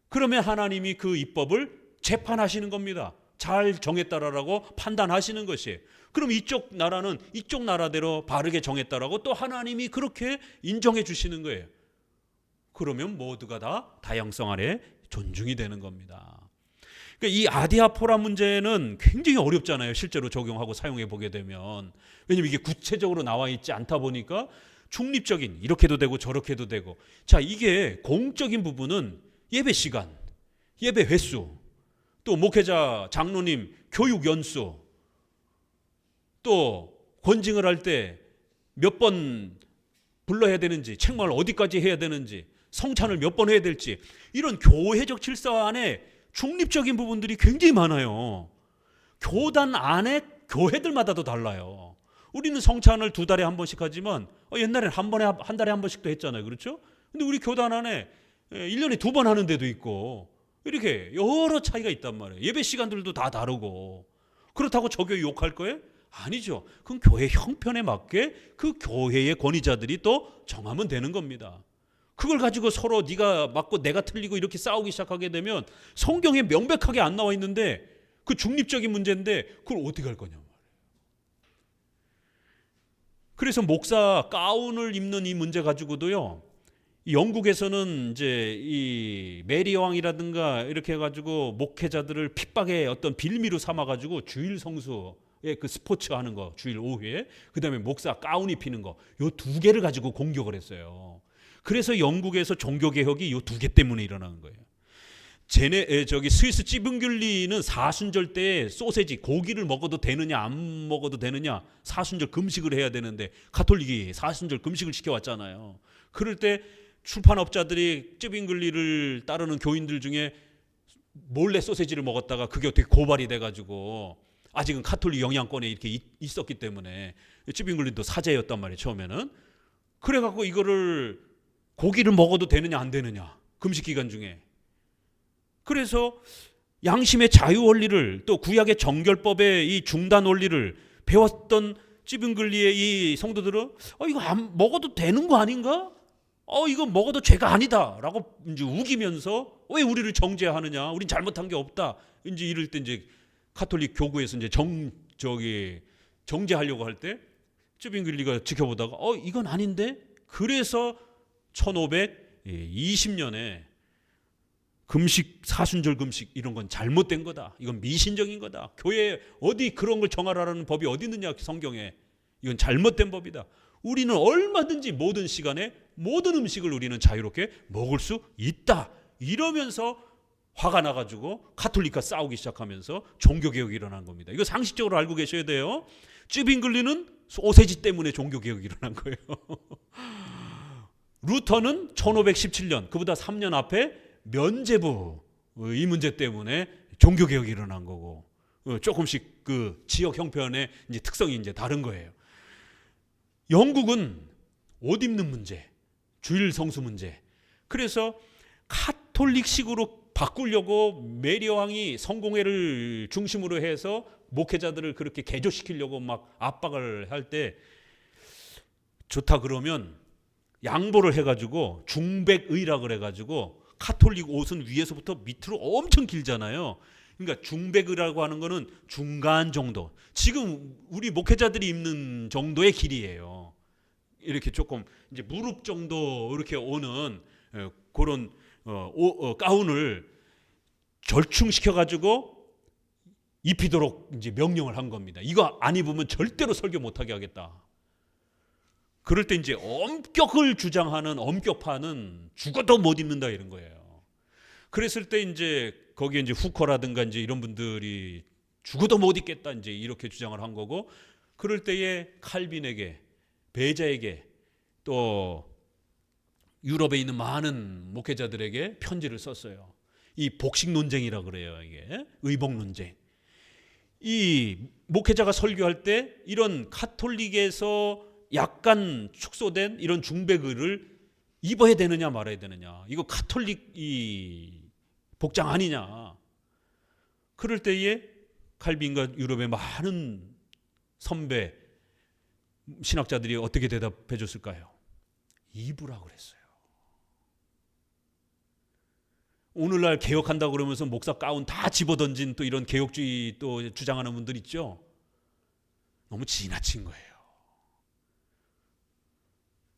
[SPEAKER 1] 그러면 하나님이 그 입법을 재판하시는 겁니다. 잘 정했다라고 판단하시는 것이에요. 그럼 이쪽 나라는 이쪽 나라대로 바르게 정했다라고 또 하나님이 그렇게 인정해 주시는 거예요. 그러면 모두가 다 다양성 아래 존중이 되는 겁니다. 그러니까 이 아디아포라 문제는 굉장히 어렵잖아요. 실제로 적용하고 사용해 보게 되면. 왜냐하면 이게 구체적으로 나와 있지 않다 보니까 중립적인 이렇게도 되고 저렇게도 되고. 자, 이게 공적인 부분은 예배 시간, 예배 횟수, 또 목회자, 장로님 교육 연수, 또 권징을 할 때 몇 번 불러야 되는지, 책망을 어디까지 해야 되는지, 성찬을 몇 번 해야 될지, 이런 교회적 질서 안에 중립적인 부분들이 굉장히 많아요. 교단 안에 교회들마다도 달라요. 우리는 성찬을 2달에 한 번씩 하지만 옛날에는 한 달에 한 번씩도 했잖아요. 그렇죠? 근데 우리 교단 안에 1년에 2번 하는 데도 있고 이렇게 여러 차이가 있단 말이에요. 예배 시간들도 다 다르고. 그렇다고 저 교회 욕할 거예요? 아니죠. 그건 교회 형편에 맞게 그 교회의 권위자들이 또 정하면 되는 겁니다. 그걸 가지고 서로 네가 맞고 내가 틀리고 이렇게 싸우기 시작하게 되면 성경에 명백하게 안 나와 있는데 그 중립적인 문제인데 그걸 어떻게 할 거냐 말이에요. 그래서 목사 가운을 입는 이 문제 가지고도요. 영국에서는 이제 이 메리 왕이라든가 이렇게 해가지고 목회자들을 핍박의 어떤 빌미로 삼아가지고 주일 성수의 그 스포츠 하는 거 주일 오후에 그다음에 목사 가운 입히는 거 요 2개를 가지고 공격을 했어요. 그래서 영국에서 종교 개혁이 요 2개 때문에 일어나는 거예요. 스위스 찌븐귤리는 사순절 때 소세지 고기를 먹어도 되느냐 안 먹어도 되느냐 사순절 금식을 해야 되는데 가톨릭이 사순절 금식을 시켜왔잖아요. 그럴 때 출판업자들이 찌빙글리를 따르는 교인들 중에 몰래 소세지를 먹었다가 그게 어떻게 고발이 돼가지고 아직은 가톨릭 영향권에 이렇게 있었기 때문에 찌빙글리도 사제였단 말이에요. 처음에는. 그래갖고 이거를 고기를 먹어도 되느냐 안 되느냐 금식 기간 중에. 그래서 양심의 자유 원리를 또 구약의 정결법의 이 중단 원리를 배웠던 찌빙글리의 이 성도들은 이거 안 먹어도 되는 거 아닌가? 이거 먹어도 죄가 아니다라고 이제 우기면서 왜 우리를 정죄하느냐? 우린 잘못한 게 없다. 이제 이럴 때 이제 가톨릭 교구에서 이제 정죄하려고 할 때 쯔빙글리가 지켜보다가 이건 아닌데. 그래서 1520년에 금식 사순절 금식 이런 건 잘못된 거다. 이건 미신적인 거다. 교회에 어디 그런 걸 정하라는 법이 어디 있느냐 성경에. 이건 잘못된 법이다. 우리는 얼마든지 모든 시간에 모든 음식을 우리는 자유롭게 먹을 수 있다. 이러면서 화가 나가지고 가톨릭과 싸우기 시작하면서 종교개혁이 일어난 겁니다. 이거 상식적으로 알고 계셔야 돼요. 쯔빙글리는 소세지 때문에 종교개혁이 일어난 거예요. 루터는 1517년 그보다 3년 앞에 면죄부 이 문제 때문에 종교개혁이 일어난 거고 조금씩 그 지역 형편의 이제 특성이 이제 다른 거예요. 영국은 옷 입는 문제, 주일 성수 문제. 그래서 가톨릭식으로 바꾸려고 메리 왕이 성공회를 중심으로 해서 목회자들을 그렇게 개조시키려고 막 압박을 할 때 좋다 그러면 양보를 해가지고 중백의락을 해가지고 카톨릭 옷은 위에서부터 밑으로 엄청 길잖아요. 그러니까 중배그라고 하는 거는 중간 정도. 지금 우리 목회자들이 입는 정도의 길이에요. 이렇게 조금 이제 무릎 정도 이렇게 오는 그런 가운을 절충시켜 가지고 입히도록 이제 명령을 한 겁니다. 이거 안 입으면 절대로 설교 못하게 하겠다. 그럴 때 이제 엄격을 주장하는 엄격파는 죽어도 못 입는다 이런 거예요. 그랬을 때 이제 거기에 이제 후커라든가 이제 이런 분들이 죽어도 못 입겠다 이제 이렇게 주장을 한 거고, 그럴 때에 칼빈에게, 베자에게, 또 유럽에 있는 많은 목회자들에게 편지를 썼어요. 이 복식 논쟁이라 그래요. 이게 의복 논쟁. 이 목회자가 설교할 때 이런 카톨릭에서 약간 축소된 이런 중배그를 입어야 되느냐 말아야 되느냐, 이거 카톨릭 이 복장 아니냐. 그럴 때에 칼빈과 유럽의 많은 선배 신학자들이 어떻게 대답해 줬을까요? 입으라고 그랬어요. 오늘날 개혁한다고 그러면서 목사 가운 다 집어던진 또 이런 개혁주의 또 주장하는 분들 있죠. 너무 지나친 거예요.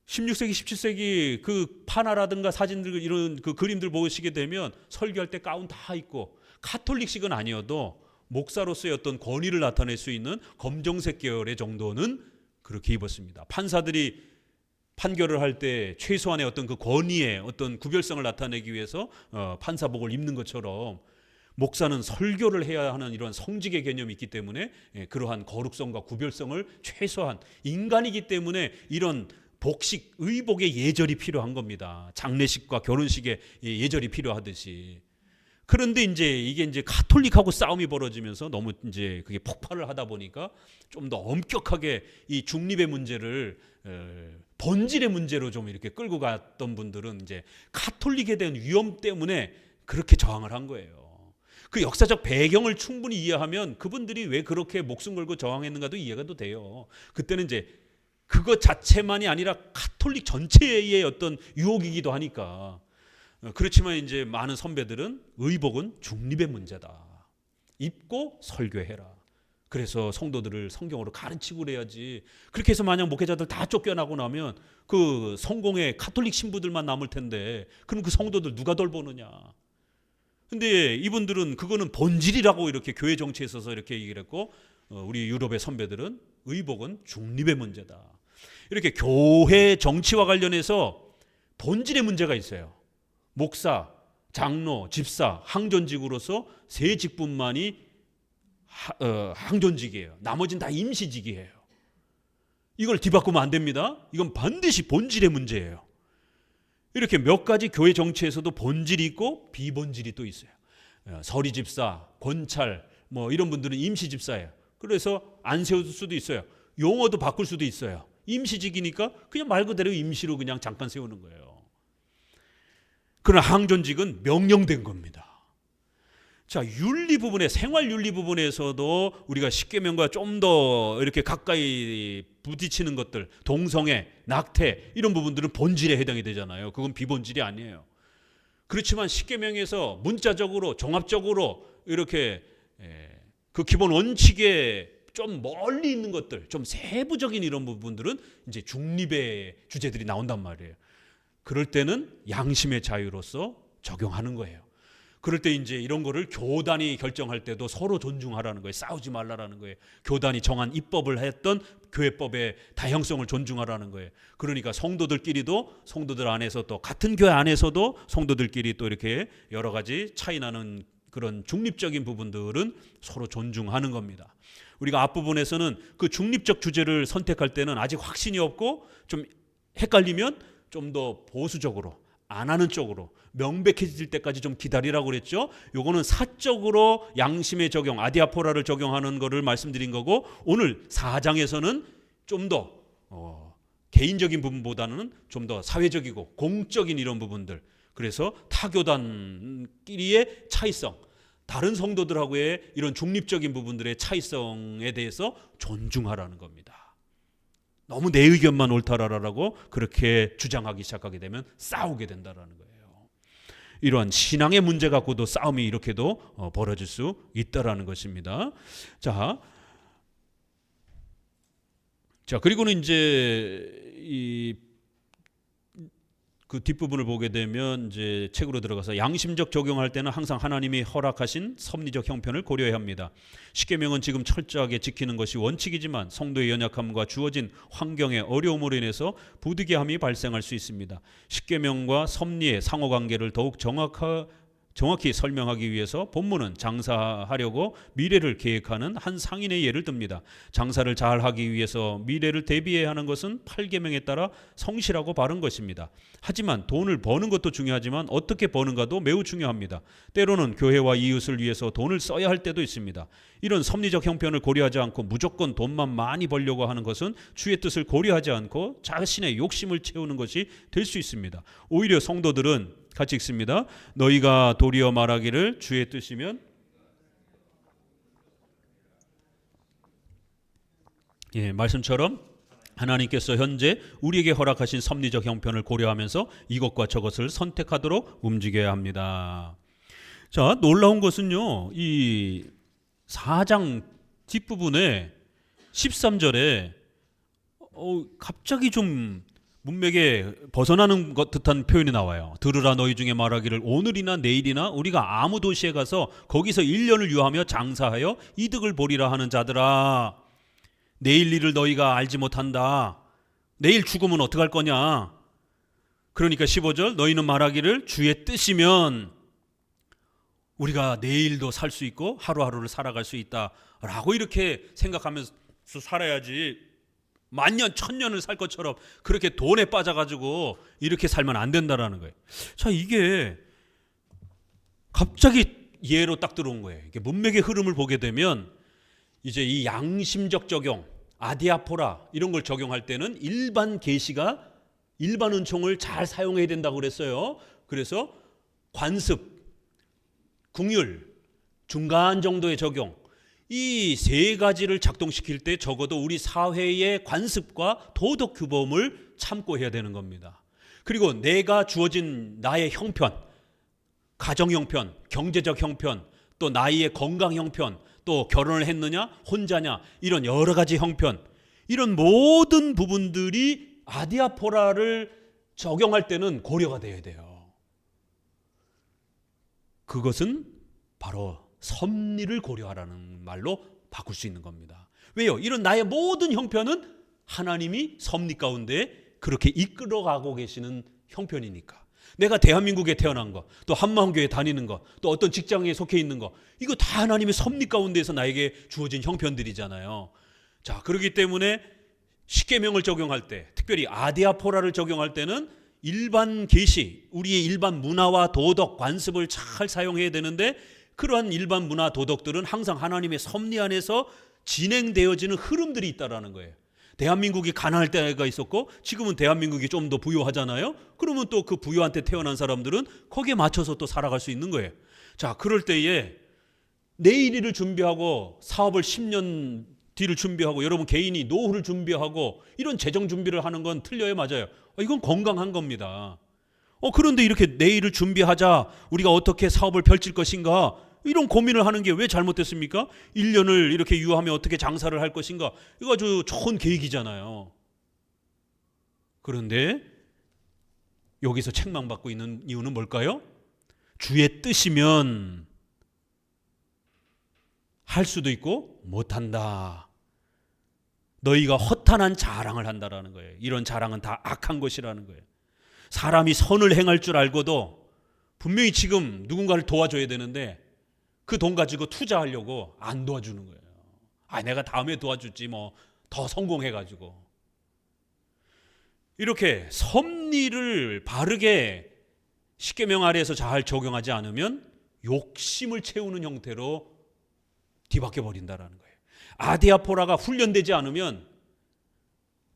[SPEAKER 1] 16세기, 17세기 그 판화라든가 사진들 이런 그 그림들 보시게 되면 설교할 때 가운 다 입고, 카톨릭식은 아니어도 목사로서의 어떤 권위를 나타낼 수 있는 검정색 계열의 정도는 그렇게 입었습니다. 판사들이 판결을 할 때 최소한의 어떤 그 권위의 어떤 구별성을 나타내기 위해서 판사복을 입는 것처럼 목사는 설교를 해야 하는 이런 성직의 개념이 있기 때문에 그러한 거룩성과 구별성을 최소한, 인간이기 때문에 이런 복식, 의복의 예절이 필요한 겁니다. 장례식과 결혼식의 예절이 필요하듯이. 그런데 이게 이제 카톨릭하고 싸움이 벌어지면서 너무 이제 그게 폭발을 하다 보니까 좀 더 엄격하게 이 중립의 문제를 본질의 문제로 좀 이렇게 끌고 갔던 분들은 이제 카톨릭에 대한 위험 때문에 그렇게 저항을 한 거예요. 그 역사적 배경을 충분히 이해하면 그분들이 왜 그렇게 목숨 걸고 저항했는가도 이해가 돼요. 그때는 이제 그것 자체만이 아니라 카톨릭 전체의 어떤 유혹이기도 하니까. 그렇지만 이제 많은 선배들은 의복은 중립의 문제다. 입고 설교해라. 그래서 성도들을 성경으로 가르치고 그래야지. 그렇게 해서 만약 목회자들 다 쫓겨나고 나면 그 성공의 카톨릭 신부들만 남을 텐데 그럼 그 성도들 누가 돌보느냐. 근데 이분들은 그거는 본질이라고 이렇게 교회 정치에 있어서 이렇게 얘기를 했고, 우리 유럽의 선배들은 의복은 중립의 문제다. 이렇게 교회 정치와 관련해서 본질의 문제가 있어요. 목사, 장로, 집사, 항존직으로서 세 직분만이 항존직이에요. 나머지는 다 임시직이에요. 이걸 뒤바꾸면 안 됩니다. 이건 반드시 본질의 문제예요. 이렇게 몇 가지 교회 정치에서도 본질이 있고 비본질이 또 있어요. 서리 집사, 권찰 뭐 이런 분들은 임시 집사예요. 그래서 안 세울 수도 있어요. 용어도 바꿀 수도 있어요. 임시직이니까 그냥 말 그대로 임시로 그냥 잠깐 세우는 거예요. 그러나 항존직은 명령된 겁니다. 자, 윤리 부분에, 생활 윤리 부분에서도 우리가 십계명과 좀 더 이렇게 가까이 부딪히는 것들, 동성애, 낙태 이런 부분들은 본질에 해당이 되잖아요. 그건 비본질이 아니에요. 그렇지만 십계명에서 문자적으로 종합적으로 이렇게 그 기본 원칙에 좀 멀리 있는 것들, 좀 세부적인 이런 부분들은 이제 중립의 주제들이 나온단 말이에요. 그럴 때는 양심의 자유로서 적용하는 거예요. 그럴 때 이제 이런 거를 교단이 결정할 때도 서로 존중하라는 거예요. 싸우지 말라라는 거예요. 교단이 정한 입법을 했던 교회법의 다양성을 존중하라는 거예요. 그러니까 성도들끼리도, 성도들 안에서 또 같은 교회 안에서도 성도들끼리 또 이렇게 여러 가지 차이 나는 그런 중립적인 부분들은 서로 존중하는 겁니다. 우리가 앞부분에서는 그 중립적 주제를 선택할 때는 아직 확신이 없고 좀 헷갈리면 좀 더 보수적으로, 안 하는 쪽으로 명백해질 때까지 좀 기다리라고 그랬죠. 요거는 사적으로 양심의 적용, 아디아포라를 적용하는 거를 말씀드린 거고, 오늘 4장에서는 좀 더 개인적인 부분보다는 좀 더 사회적이고 공적인 이런 부분들, 그래서 타교단끼리의 차이성, 다른 성도들하고의 이런 중립적인 부분들의 차이성에 대해서 존중하라는 겁니다. 너무 내 의견만 옳다라고 그렇게 주장하기 시작하게 되면 싸우게 된다라는 거예요. 이러한 신앙의 문제 갖고도 싸움이 이렇게도 벌어질 수 있다라는 것입니다. 자, 그리고는 이제 그 뒷부분을 보게 되면 이제 책으로 들어가서 양심적 적용할 때는 항상 하나님이 허락하신 섭리적 형편을 고려해야 합니다. 십계명은 지금 철저하게 지키는 것이 원칙이지만 성도의 연약함과 주어진 환경의 어려움으로 인해서 부득이함이 발생할 수 있습니다. 십계명과 섭리의 상호관계를 더욱 정확히 설명하기 위해서 본문은 장사하려고 미래를 계획하는 한 상인의 예를 듭니다. 장사를 잘 하기 위해서 미래를 대비해야 하는 것은 8계명에 따라 성실하고 바른 것입니다. 하지만 돈을 버는 것도 중요하지만 어떻게 버는가도 매우 중요합니다. 때로는 교회와 이웃을 위해서 돈을 써야 할 때도 있습니다. 이런 섭리적 형편을 고려하지 않고 무조건 돈만 많이 벌려고 하는 것은 주의 뜻을 고려하지 않고 자신의 욕심을 채우는 것이 될 수 있습니다. 오히려 성도들은 같이 읽습니다. 너희가 도리어 말하기를 주의 뜻이면 말씀처럼 하나님께서 현재 우리에게 허락하신 섭리적 형편을 고려하면서 이것과 저것을 선택하도록 움직여야 합니다. 자, 놀라운 것은요, 이 4장 뒷부분에 13절에 갑자기 좀 문맥에 벗어나는 것 듯한 표현이 나와요. 들으라 너희 중에 말하기를 오늘이나 내일이나 우리가 아무 도시에 가서 거기서 1년을 유하며 장사하여 이득을 보리라 하는 자들아, 내일 일을 너희가 알지 못한다. 내일 죽으면 어떡할 거냐. 그러니까 15절 너희는 말하기를 주의 뜻이면 우리가 내일도 살 수 있고 하루하루를 살아갈 수 있다라고 이렇게 생각하면서 살아야지, 만년 천년을 살 것처럼 그렇게 돈에 빠져가지고 이렇게 살면 안 된다라는 거예요. 자, 이게 갑자기 예로 딱 들어온 거예요. 이게 문맥의 흐름을 보게 되면 이제 이 양심적 적용, 아디아포라 이런 걸 적용할 때는 일반 계시가 일반 은총을 잘 사용해야 된다고 그랬어요. 그래서 관습, 궁율, 중간 정도의 적용, 이 세 가지를 작동시킬 때 적어도 우리 사회의 관습과 도덕 규범을 참고해야 되는 겁니다. 그리고 내가 주어진 나의 형편, 가정 형편, 경제적 형편, 또 나의 건강 형편, 또 결혼을 했느냐, 혼자냐, 이런 여러 가지 형편, 이런 모든 부분들이 아디아포라를 적용할 때는 고려가 돼야 돼요. 그것은 바로 섭리를 고려하라는 말로 바꿀 수 있는 겁니다. 왜요? 이런 나의 모든 형편은 하나님이 섭리 가운데 그렇게 이끌어가고 계시는 형편이니까. 내가 대한민국에 태어난 거, 또 한마음교회 다니는 거, 또 어떤 직장에 속해 있는 거, 이거 다 하나님의 섭리 가운데에서 나에게 주어진 형편들이잖아요. 자, 그렇기 때문에 십계명을 적용할 때, 특별히 아디아포라를 적용할 때는 일반 계시, 우리의 일반 문화와 도덕, 관습을 잘 사용해야 되는데, 그러한 일반 문화 도덕들은 항상 하나님의 섭리 안에서 진행되어지는 흐름들이 있다라는 거예요. 대한민국이 가난할 때가 있었고 지금은 대한민국이 좀 더 부유하잖아요. 그러면 또 그 부유한테 태어난 사람들은 거기에 맞춰서 또 살아갈 수 있는 거예요. 자, 그럴 때에 내일 일을 준비하고 사업을 10년 뒤를 준비하고 여러분 개인이 노후를 준비하고 이런 재정 준비를 하는 건 틀려요, 맞아요? 이건 건강한 겁니다. 그런데 이렇게 내일을 준비하자, 우리가 어떻게 사업을 펼칠 것인가, 이런 고민을 하는 게 왜 잘못됐습니까? 1년을 이렇게 유하면 어떻게 장사를 할 것인가, 이거 아주 좋은 계획이잖아요. 그런데 여기서 책망받고 있는 이유는 뭘까요? 주의 뜻이면 할 수도 있고 못한다. 너희가 허탄한 자랑을 한다라는 거예요. 이런 자랑은 다 악한 것이라는 거예요. 사람이 선을 행할 줄 알고도 분명히 지금 누군가를 도와줘야 되는데 그 돈 가지고 투자하려고 안 도와주는 거예요. 내가 다음에 도와줄지 뭐 더 성공해가지고. 이렇게 섭리를 바르게 십계명 아래에서 잘 적용하지 않으면 욕심을 채우는 형태로 뒤바뀌어 버린다라는 거예요. 아디아포라가 훈련되지 않으면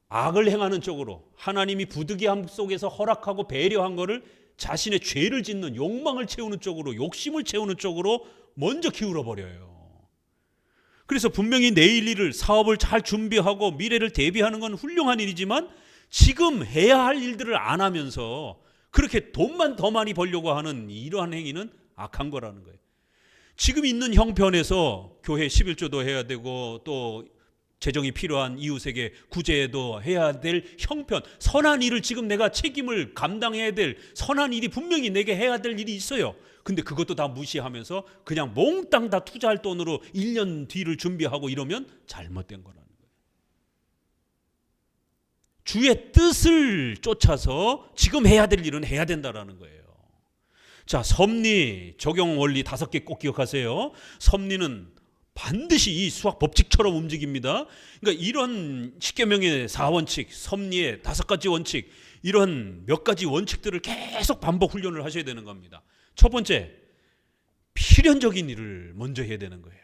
[SPEAKER 1] 악을 행하는 쪽으로, 하나님이 부득이함 속에서 허락하고 배려한 거를 자신의 죄를 짓는, 욕망을 채우는 쪽으로, 욕심을 채우는 쪽으로 먼저 기울어 버려요. 그래서 분명히 내일 일을, 사업을 잘 준비하고 미래를 대비하는 건 훌륭한 일이지만 지금 해야 할 일들을 안 하면서 그렇게 돈만 더 많이 벌려고 하는 이러한 행위는 악한 거라는 거예요. 지금 있는 형편에서 교회 11조도 해야 되고 또 재정이 필요한 이웃에게 구제도 해야 될 형편, 선한 일을 지금 내가 책임을 감당해야 될 선한 일이 분명히 내게 해야 될 일이 있어요. 근데 그것도 다 무시하면서 그냥 몽땅 다 투자할 돈으로 1년 뒤를 준비하고 이러면 잘못된 거라는 거예요. 주의 뜻을 쫓아서 지금 해야 될 일은 해야 된다라는 거예요. 자, 섭리 적용 원리 5개 꼭 기억하세요. 섭리는 반드시 이 수학 법칙처럼 움직입니다. 그러니까 이런 십계명의 4원칙, 섭리의 5가지 원칙, 이런 몇 가지 원칙들을 계속 반복 훈련을 하셔야 되는 겁니다. 첫 번째, 필연적인 일을 먼저 해야 되는 거예요.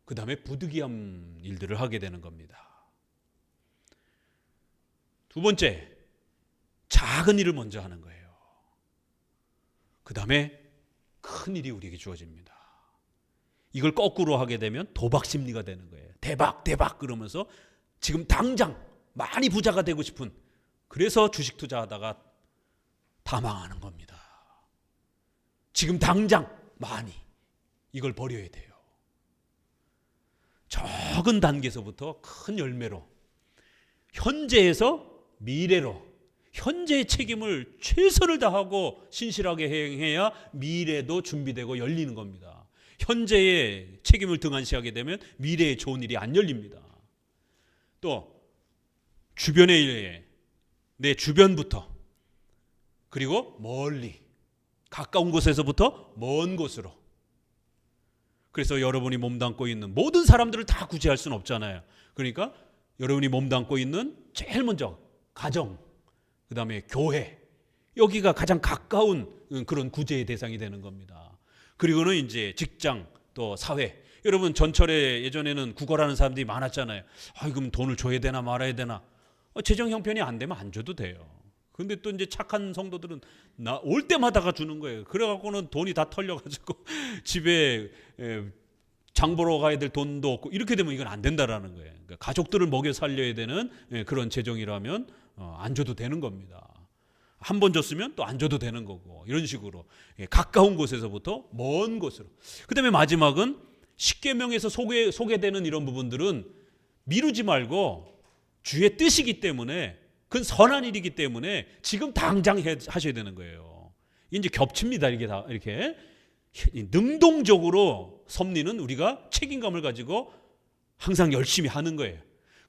[SPEAKER 1] 그 다음에 부득이한 일들을 하게 되는 겁니다. 두 번째, 작은 일을 먼저 하는 거예요. 그 다음에 큰 일이 우리에게 주어집니다. 이걸 거꾸로 하게 되면 도박 심리가 되는 거예요. 대박 대박 그러면서 지금 당장 많이 부자가 되고 싶은, 그래서 주식 투자하다가 다 망하는 겁니다. 지금 당장 많이 이걸 버려야 돼요. 적은 단계에서부터 큰 열매로, 현재에서 미래로, 현재의 책임을 최선을 다하고 신실하게 행해야 미래도 준비되고 열리는 겁니다. 현재의 책임을 등한시하게 되면 미래의 좋은 일이 안 열립니다. 또 주변의 일에, 내 주변부터, 그리고 멀리 가까운 곳에서부터 먼 곳으로. 그래서 여러분이 몸담고 있는 모든 사람들을 다 구제할 수는 없잖아요. 그러니까 여러분이 몸담고 있는 제일 먼저 가정, 그 다음에 교회, 여기가 가장 가까운 그런 구제의 대상이 되는 겁니다. 그리고는 이제 직장, 또 사회. 여러분 전철에 예전에는 구걸하는 사람들이 많았잖아요. 그럼 돈을 줘야 되나 말아야 되나. 재정 형편이 안 되면 안 줘도 돼요. 근데 또 이제 착한 성도들은 올 때마다가 주는 거예요. 그래갖고는 돈이 다 털려가지고 집에 장 보러 가야 될 돈도 없고, 이렇게 되면 이건 안 된다라는 거예요. 그러니까 가족들을 먹여 살려야 되는 그런 재정이라면 안 줘도 되는 겁니다. 한 번 줬으면 또 안 줘도 되는 거고, 이런 식으로 가까운 곳에서부터 먼 곳으로. 그 다음에 마지막은 십계명에서 소개되는 이런 부분들은 미루지 말고 주의 뜻이기 때문에, 그건 선한 일이기 때문에 지금 당장 하셔야 되는 거예요. 이제 겹칩니다. 이게 다 이렇게 능동적으로 섭리는 우리가 책임감을 가지고 항상 열심히 하는 거예요.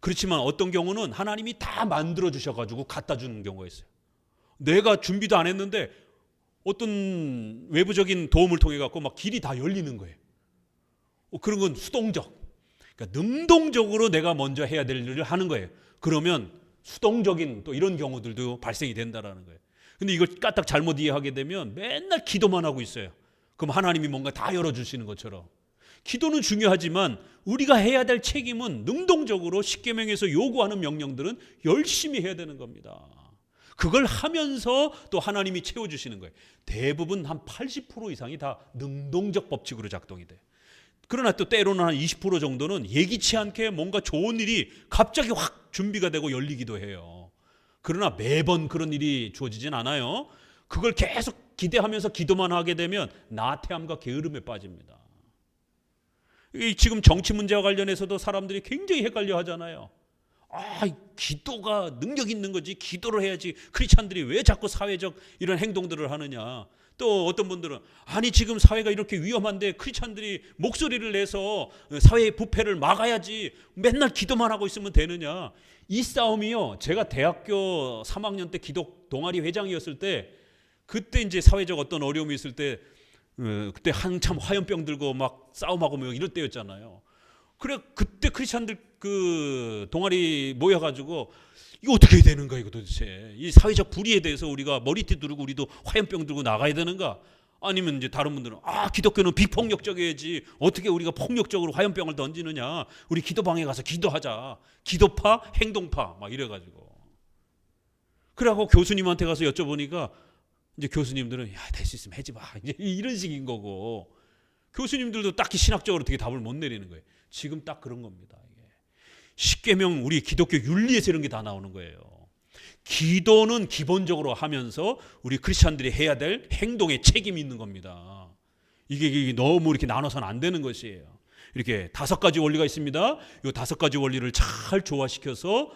[SPEAKER 1] 그렇지만 어떤 경우는 하나님이 다 만들어 주셔가지고 갖다 주는 경우가 있어요. 내가 준비도 안 했는데 어떤 외부적인 도움을 통해 갖고 막 길이 다 열리는 거예요. 그런 건 수동적. 그러니까 능동적으로 내가 먼저 해야 될 일을 하는 거예요. 그러면 수동적인 또 이런 경우들도 발생이 된다라는 거예요. 근데 이걸 까딱 잘못 이해하게 되면 맨날 기도만 하고 있어요. 그럼 하나님이 뭔가 다 열어주시는 것처럼. 기도는 중요하지만 우리가 해야 될 책임은 능동적으로 십계명에서 요구하는 명령들은 열심히 해야 되는 겁니다. 그걸 하면서 또 하나님이 채워주시는 거예요. 대부분 한 80% 이상이 다 능동적 법칙으로 작동이 돼요. 그러나 또 때로는 한 20% 정도는 예기치 않게 뭔가 좋은 일이 갑자기 확 준비가 되고 열리기도 해요. 그러나 매번 그런 일이 주어지진 않아요. 그걸 계속 기대하면서 기도만 하게 되면 나태함과 게으름에 빠집니다. 지금 정치 문제와 관련해서도 사람들이 굉장히 헷갈려 하잖아요. 기도가 능력 있는 거지, 기도를 해야지 크리스찬들이 왜 자꾸 사회적 이런 행동들을 하느냐. 또 어떤 분들은 아니 지금 사회가 이렇게 위험한데 크리스찬들이 목소리를 내서 사회의 부패를 막아야지 맨날 기도만 하고 있으면 되느냐. 이 싸움이요, 제가 대학교 3학년 때 기독 동아리 회장이었을 때, 그때 이제 사회적 어떤 어려움이 있을 때 그때 한참 화염병 들고 막 싸움하고 뭐 이럴 때였잖아요. 그래 그때 크리스찬들 그 동아리 모여가지고 이거 어떻게 해야 되는 거야, 이거 도대체. 이 사회적 불의에 대해서 우리가 머리띠 두르고 우리도 화염병 들고 나가야 되는가? 아니면 이제 다른 분들은 기독교는 비폭력적이어야지 어떻게 우리가 폭력적으로 화염병을 던지느냐. 우리 기도방에 가서 기도하자. 기도파, 행동파 막 이래가지고. 그래갖고 교수님한테 가서 여쭤보니까 이제 교수님들은 될 수 있으면 하지 마. 이제 이런 식인 거고. 교수님들도 딱히 신학적으로 어떻게 답을 못 내리는 거예요. 지금 딱 그런 겁니다. 십계명 우리 기독교 윤리에서 이런 게 다 나오는 거예요. 기도는 기본적으로 하면서 우리 크리스찬들이 해야 될 행동에 책임이 있는 겁니다. 이게 너무 이렇게 나눠서는 안 되는 것이에요. 이렇게 5가지 원리가 있습니다. 이 5가지 원리를 잘 조화시켜서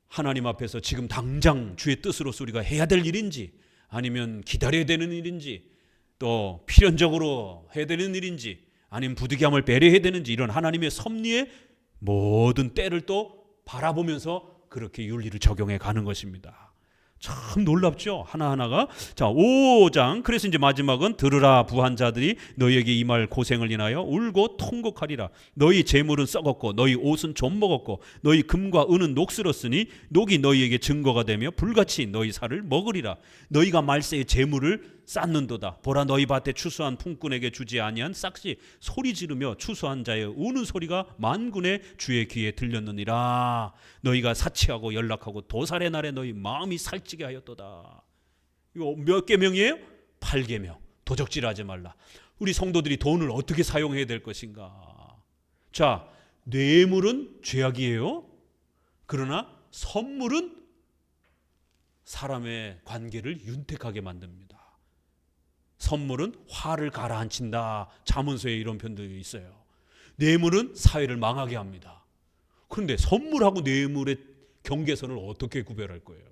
[SPEAKER 1] 하나님 앞에서 지금 당장 주의 뜻으로서 우리가 해야 될 일인지, 아니면 기다려야 되는 일인지, 또 필연적으로 해야 되는 일인지, 아니면 부득이함을 배려해야 되는지, 이런 하나님의 섭리의 모든 때를 또 바라보면서 그렇게 윤리를 적용해 가는 것입니다. 참 놀랍죠? 하나하나가. 자, 5장. 그래서 이제 마지막은 들으라 부한 자들이 너희에게 임할 고생을 인하여 울고 통곡하리라. 너희 재물은 썩었고 너희 옷은 좀 먹었고 너희 금과 은은 녹슬었으니 녹이 너희에게 증거가 되며 불같이 너희 살을 먹으리라. 너희가 말세의 재물을 쌓는도다. 보라, 너희 밭에 추수한 품꾼에게 주지 아니한 싹시 소리 지르며 추수한 자의 우는 소리가 만군의 주의 귀에 들렸느니라. 너희가 사치하고 연락하고 도살의 날에 너희 마음이 살찌게 하였도다. 이거 몇 계명이에요? 8계명. 도적질하지 말라. 우리 성도들이 돈을 어떻게 사용해야 될 것인가? 자, 뇌물은 죄악이에요. 그러나 선물은 사람의 관계를 윤택하게 만듭니다. 선물은 화를 가라앉힌다. 잠언서에 이런 편들이 있어요. 뇌물은 사회를 망하게 합니다. 그런데 선물하고 뇌물의 경계선을 어떻게 구별할 거예요?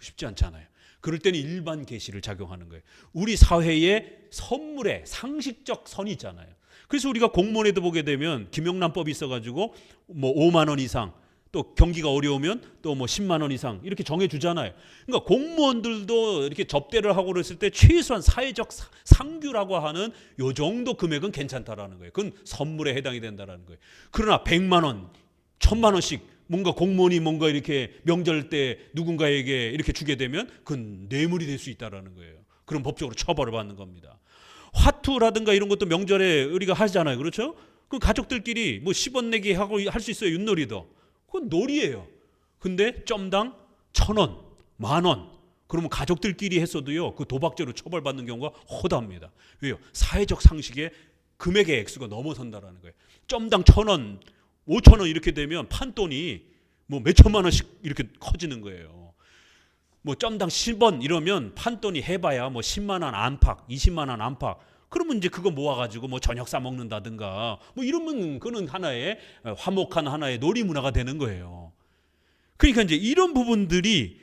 [SPEAKER 1] 쉽지 않잖아요. 그럴 때는 일반 계시를 작용하는 거예요. 우리 사회에 선물의 상식적 선이 있잖아요. 그래서 우리가 공무원에도 보게 되면 김영란법이 있어가지고 뭐 5만 원 이상, 또 경기가 어려우면 또 뭐 10만 원 이상 이렇게 정해주잖아요. 그러니까 공무원들도 이렇게 접대를 하고 그랬을 때 최소한 사회적 상규라고 하는 요 정도 금액은 괜찮다라는 거예요. 그건 선물에 해당이 된다라는 거예요. 그러나 100만 원, 1000만 원씩 뭔가 공무원이 뭔가 이렇게 명절 때 누군가에게 이렇게 주게 되면 그건 뇌물이 될 수 있다라는 거예요. 그럼 법적으로 처벌을 받는 겁니다. 화투라든가 이런 것도 명절에 우리가 하잖아요. 그렇죠? 그 가족들끼리 뭐 10원 내기 하고 할 수 있어요. 윷놀이도. 그건 놀이에요. 근데 점당 1,000원, 10,000원. 그러면 가족들끼리 했어도요, 그 도박죄로 처벌받는 경우가 허다합니다. 왜요? 사회적 상식에 금액의 액수가 넘어선다라는 거예요. 점당 1,000원, 5,000원 이렇게 되면 판돈이 뭐 몇천만 원씩 이렇게 커지는 거예요. 뭐 점당 10원 이러면 판돈이 해봐야 뭐 10만 원 안팎, 20만 원 안팎. 그러면 이제 그거 모아가지고 뭐 저녁 사 먹는다든가 뭐 이러면 그는 하나의 화목한 하나의 놀이 문화가 되는 거예요. 그러니까 이제 이런 부분들이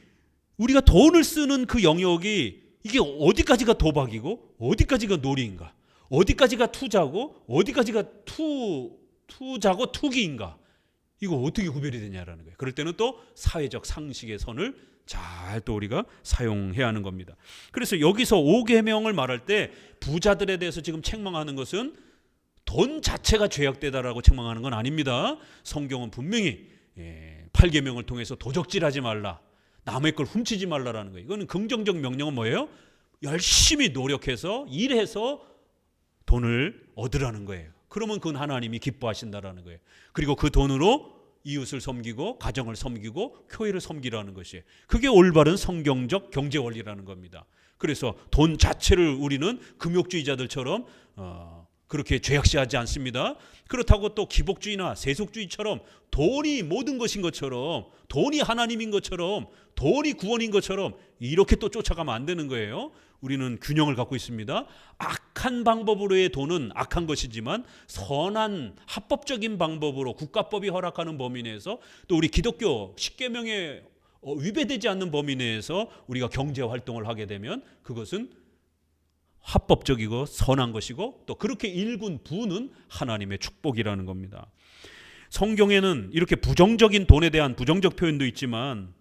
[SPEAKER 1] 우리가 돈을 쓰는 그 영역이 이게 어디까지가 도박이고 어디까지가 놀이인가, 어디까지가 투자고 어디까지가 투자고 투기인가, 이거 어떻게 구별이 되냐라는 거예요. 그럴 때는 또 사회적 상식의 선을 잘 또 우리가 사용해야 하는 겁니다. 그래서 여기서 5계명을 말할 때 부자들에 대해서 지금 책망하는 것은 돈 자체가 죄악되다라고 책망하는 건 아닙니다. 성경은 분명히 8계명을 통해서 도적질하지 말라, 남의 걸 훔치지 말라라는 거예요. 이거는 긍정적 명령은 뭐예요? 열심히 노력해서 일해서 돈을 얻으라는 거예요. 그러면 그건 하나님이 기뻐하신다라는 거예요. 그리고 그 돈으로 이웃을 섬기고 가정을 섬기고 교회를 섬기라는 것이, 그게 올바른 성경적 경제 원리라는 겁니다. 그래서 돈 자체를 우리는 금욕주의자들처럼 그렇게 죄악시하지 않습니다. 그렇다고 또 기복주의나 세속주의처럼 돈이 모든 것인 것처럼, 돈이 하나님인 것처럼, 돈이 구원인 것처럼 이렇게 또 쫓아가면 안 되는 거예요. 우리는 균형을 갖고 있습니다. 악한 방법으로의 돈은 악한 것이지만 선한 합법적인 방법으로 국가법이 허락하는 범위 내에서, 또 우리 기독교 10계명에 위배되지 않는 범위 내에서 우리가 경제 활동을 하게 되면 그것은 합법적이고 선한 것이고, 또 그렇게 일군 부는 하나님의 축복이라는 겁니다. 성경에는 이렇게 부정적인 돈에 대한 부정적 표현도 있지만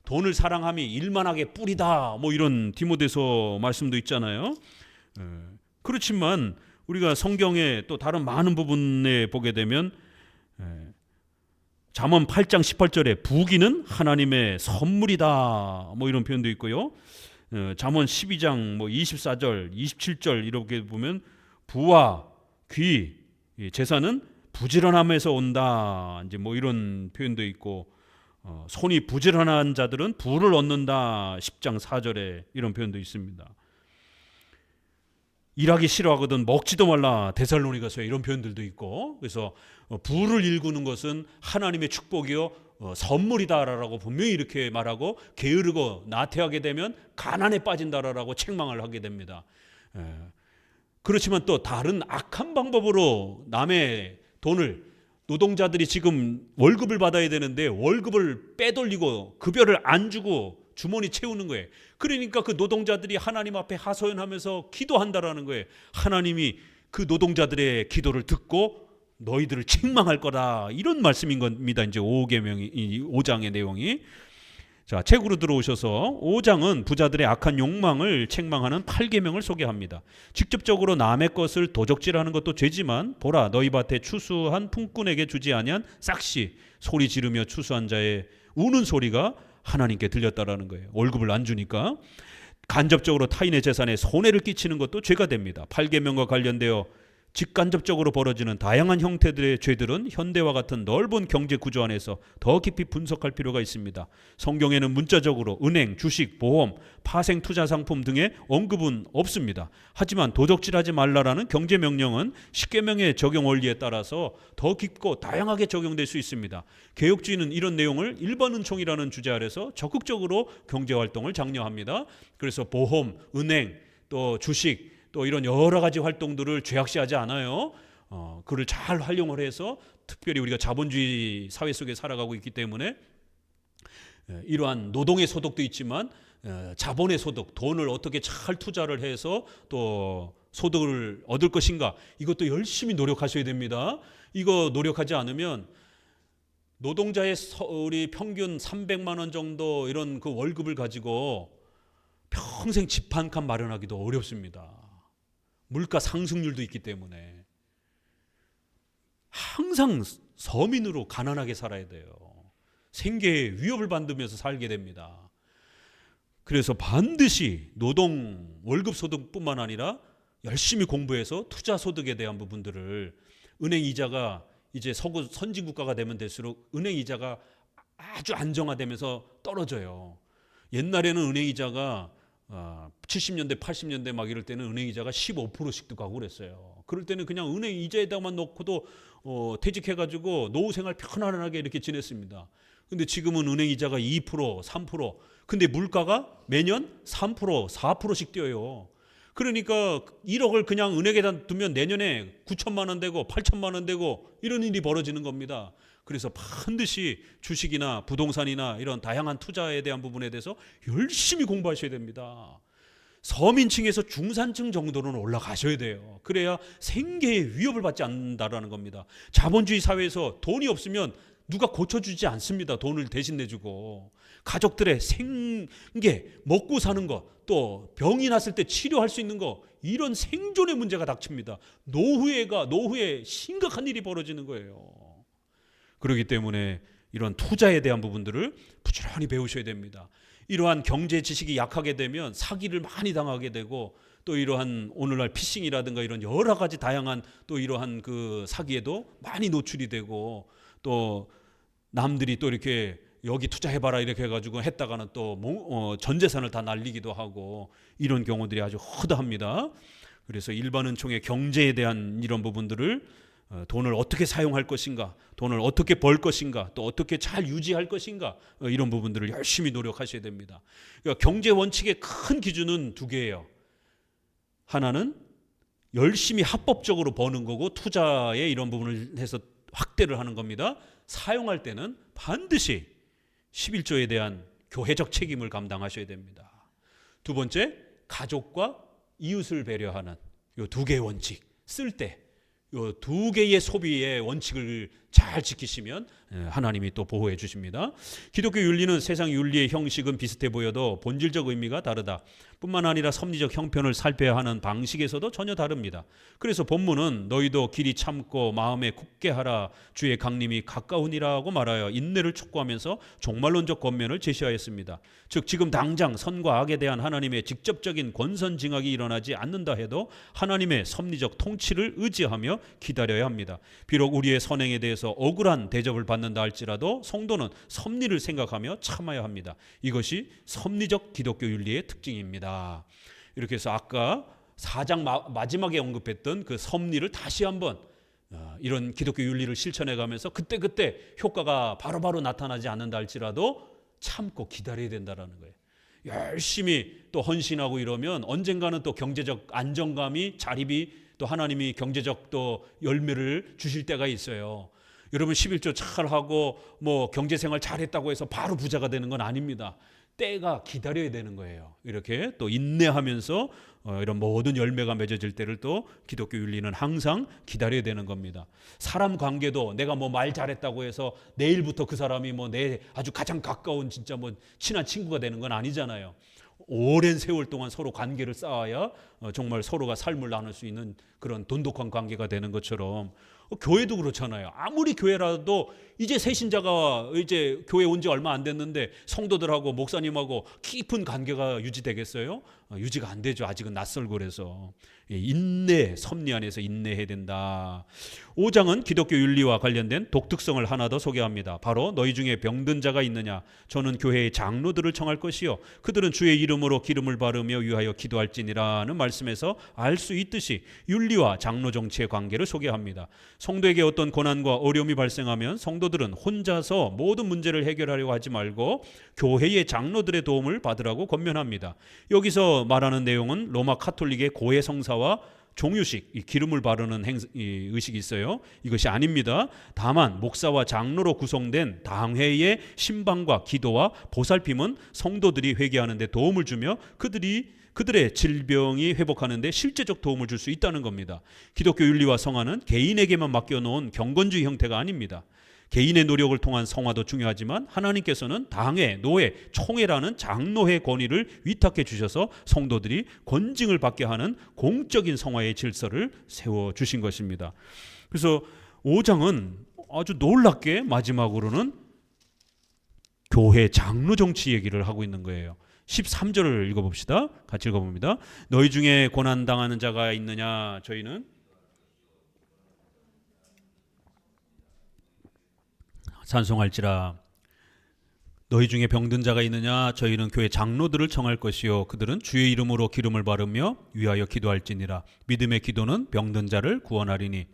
[SPEAKER 1] 돈을 사랑함이 일만하게 뿌리다, 뭐 이런 디모데서 말씀도 있잖아요. 그렇지만 우리가 성경의 또 다른 많은 부분에 보게 되면 잠언 8장 18절에 부귀는 하나님의 선물이다, 뭐 이런 표현도 있고요. 잠언 12장 뭐 24절, 27절 이렇게 보면 부와 귀, 재산은 부지런함에서 온다, 이제 뭐 이런 표현도 있고, 손이 부지런한 자들은 부를 얻는다, 10장 4절에 이런 표현도 있습니다. 일하기 싫어하거든 먹지도 말라, 데살로니가서에 이런 표현들도 있고. 그래서 부를 일구는 것은 하나님의 축복이요 선물이다라고 분명히 이렇게 말하고, 게으르고 나태하게 되면 가난에 빠진다라고 책망을 하게 됩니다. 그렇지만 또 다른 악한 방법으로 남의 돈을, 노동자들이 지금 월급을 받아야 되는데 월급을 빼돌리고 급여를 안 주고 주머니 채우는 거예요. 그러니까 그 노동자들이 하나님 앞에 하소연하면서 기도한다라는 거예요. 하나님이 그 노동자들의 기도를 듣고 너희들을 책망할 거다, 이런 말씀인 겁니다. 이제 5장의 내용이. 자, 책으로 들어오셔서 5장은 부자들의 악한 욕망을 책망하는 8계명을 소개합니다. 직접적으로 남의 것을 도적질하는 것도 죄지만 보라, 너희 밭에 추수한 품꾼에게 주지 아니한 싹시 소리 지르며 추수한 자의 우는 소리가 하나님께 들렸다라는 거예요. 월급을 안 주니까. 간접적으로 타인의 재산에 손해를 끼치는 것도 죄가 됩니다. 8계명과 관련되어 직간접적으로 벌어지는 다양한 형태들의 죄들은 현대와 같은 넓은 경제 구조 안에서 더 깊이 분석할 필요가 있습니다. 성경에는 문자적으로 은행, 주식, 보험, 파생 투자 상품 등의 언급은 없습니다. 하지만 도적질하지 말라라는 경제 명령은 십계명의 적용 원리에 따라서 더 깊고 다양하게 적용될 수 있습니다. 개혁주의는 이런 내용을 일반 은총이라는 주제 아래서 적극적으로 경제 활동을 장려합니다. 그래서 보험, 은행, 또 주식, 또 이런 여러 가지 활동들을 죄악시하지 않아요. 그를 잘 활용을 해서, 특별히 우리가 자본주의 사회 속에 살아가고 있기 때문에 이러한 노동의 소득도 있지만 자본의 소득, 돈을 어떻게 잘 투자를 해서 또 소득을 얻을 것인가, 이것도 열심히 노력하셔야 됩니다. 이거 노력하지 않으면 노동자의 우리 평균 300만 원 정도 이런 그 월급을 가지고 평생 집 한 칸 마련하기도 어렵습니다. 물가 상승률도 있기 때문에 항상 서민으로 가난하게 살아야 돼요. 생계에 위협을 받으면서 살게 됩니다. 그래서 반드시 노동 월급 소득뿐만 아니라 열심히 공부해서 투자 소득에 대한 부분들을, 은행 이자가 이제 선진 국가가 되면 될수록 은행 이자가 아주 안정화되면서 떨어져요. 옛날에는 은행 이자가 70년대 80년대 막 이럴 때는 은행 이자가 15%씩도 가고 그랬어요. 그럴 때는 그냥 은행 이자에다만 놓고도 퇴직해가지고 노후 생활 편안하게 이렇게 지냈습니다. 근데 지금은 은행 이자가 2%, 3%, 근데 물가가 매년 3%, 4%씩 뛰어요. 그러니까 1억을 그냥 은행에다 두면 내년에 9천만 원 되고 8천만 원 되고 이런 일이 벌어지는 겁니다. 그래서 반드시 주식이나 부동산이나 이런 다양한 투자에 대한 부분에 대해서 열심히 공부하셔야 됩니다. 서민층에서 중산층 정도는 올라가셔야 돼요. 그래야 생계에 위협을 받지 않는다라는 겁니다. 자본주의 사회에서 돈이 없으면 누가 고쳐주지 않습니다. 돈을 대신 내주고. 가족들의 생계, 먹고 사는 것, 또 병이 났을 때 치료할 수 있는 것, 이런 생존의 문제가 닥칩니다. 노후에 심각한 일이 벌어지는 거예요. 그렇기 때문에 이런 투자에 대한 부분들을 부지런히 배우셔야 됩니다. 이러한 경제 지식이 약하게 되면 사기를 많이 당하게 되고, 또 이러한 오늘날 피싱이라든가 이런 여러 가지 다양한 또 이러한 그 사기에도 많이 노출이 되고, 또 남들이 또 이렇게 여기 투자해봐라 이렇게 해가지고 했다가는 또 전 재산을 다 날리기도 하고, 이런 경우들이 아주 허다합니다. 그래서 일반 은총의 경제에 대한 이런 부분들을, 돈을 어떻게 사용할 것인가, 돈을 어떻게 벌 것인가, 또 어떻게 잘 유지할 것인가, 이런 부분들을 열심히 노력하셔야 됩니다. 그러니까 경제 원칙의 큰 기준은 두 개예요. 하나는 열심히 합법적으로 버는 거고, 투자에 이런 부분을 해서 확대를 하는 겁니다. 사용할 때는 반드시 11조에 대한 교회적 책임을 감당하셔야 됩니다. 두 번째, 가족과 이웃을 배려하는 이 두 개의 원칙, 쓸 때 이 두 개의 소비의 원칙을 잘 지키시면 하나님이 또 보호해 주십니다. 기독교 윤리는 세상 윤리의 형식은 비슷해 보여도 본질적 의미가 다르다. 뿐만 아니라 섭리적 형편을 살펴야 하는 방식에서도 전혀 다릅니다. 그래서 본문은 너희도 길이 참고 마음에 굳게 하라, 주의 강림이 가까우니라고 말하여 인내를 촉구하면서 종말론적 권면을 제시하였습니다. 즉 지금 당장 선과 악에 대한 하나님의 직접적인 권선징악이 일어나지 않는다 해도 하나님의 섭리적 통치를 의지하며 기다려야 합니다. 비록 우리의 선행에 대해서 억울한 대접을 받는다 할지라도 성도는 섭리를 생각하며 참아야 합니다. 이것이 섭리적 기독교 윤리의 특징입니다. 이렇게 해서 아까 4장 마지막에 언급했던 그 섭리를 다시 한번 이런 기독교 윤리를 실천해 가면서 그때그때 효과가 바로바로 나타나지 않는다 할지라도 참고 기다려야 된다라는 거예요. 열심히 또 헌신하고 이러면 언젠가는 또 경제적 안정감이 자립이 또 하나님이 경제적 또 열매를 주실 때가 있어요. 여러분 11조 잘하고 뭐 경제생활 잘했다고 해서 바로 부자가 되는 건 아닙니다. 때가 기다려야 되는 거예요. 이렇게 또 인내하면서 이런 모든 열매가 맺어질 때를 또 기독교 윤리는 항상 기다려야 되는 겁니다. 사람 관계도 내가 뭐 말 잘했다고 해서 내일부터 그 사람이 뭐 내 아주 가장 가까운 진짜 뭐 친한 친구가 되는 건 아니잖아요. 오랜 세월 동안 서로 관계를 쌓아야 정말 서로가 삶을 나눌 수 있는 그런 돈독한 관계가 되는 것처럼 교회도 그렇잖아요. 아무리 교회라도 이제 새신자가 이제 교회 온 지 얼마 안 됐는데 성도들하고 목사님하고 깊은 관계가 유지되겠어요? 유지가 안 되죠. 아직은 낯설고 그래서 인내, 섭리 안에서 인내해야 된다. 5장은 기독교 윤리와 관련된 독특성을 하나 더 소개합니다. 바로 너희 중에 병든 자가 있느냐? 저는 교회의 장로들을 청할 것이요 그들은 주의 이름으로 기름을 바르며 위하여 기도할지니라는 말씀에서 알 수 있듯이 윤리와 장로 정치의 관계를 소개합니다. 성도에게 어떤 고난과 어려움이 발생하면 성도들은 혼자서 모든 문제를 해결하려고 하지 말고 교회의 장로들의 도움을 받으라고 권면합니다. 여기서 말하는 내용은 로마 카톨릭의 고해 성사와 종유식, 이 기름을 바르는 이 의식이 있어요. 이것이 아닙니다. 다만 목사와 장로로 구성된 당회의 신방과 기도와 보살핌은 성도들이 회개하는 데 도움을 주며 그들의 질병이 회복하는 데 실제적 도움을 줄 수 있다는 겁니다. 기독교 윤리와 성화는 개인에게만 맡겨놓은 경건주의 형태가 아닙니다. 개인의 노력을 통한 성화도 중요하지만 하나님께서는 당회, 노회, 총회라는 장로회 권위를 위탁해 주셔서 성도들이 권징을 받게 하는 공적인 성화의 질서를 세워주신 것입니다. 그래서 5장은 아주 놀랍게 마지막으로는 교회 장로 정치 얘기를 하고 있는 거예요. 13절을 읽어봅시다. 같이 읽어봅니다. 너희 중에 고난당하는 자가 있느냐? 저희는 찬송할지라. 너희 중에 병든 자가 있느냐? 저희는 교회 장로들을 청할 것이요 그들은 주의 이름으로 기름을 바르며 위하여 기도할지니라. 믿음의 기도는 병든 자를 구원하리니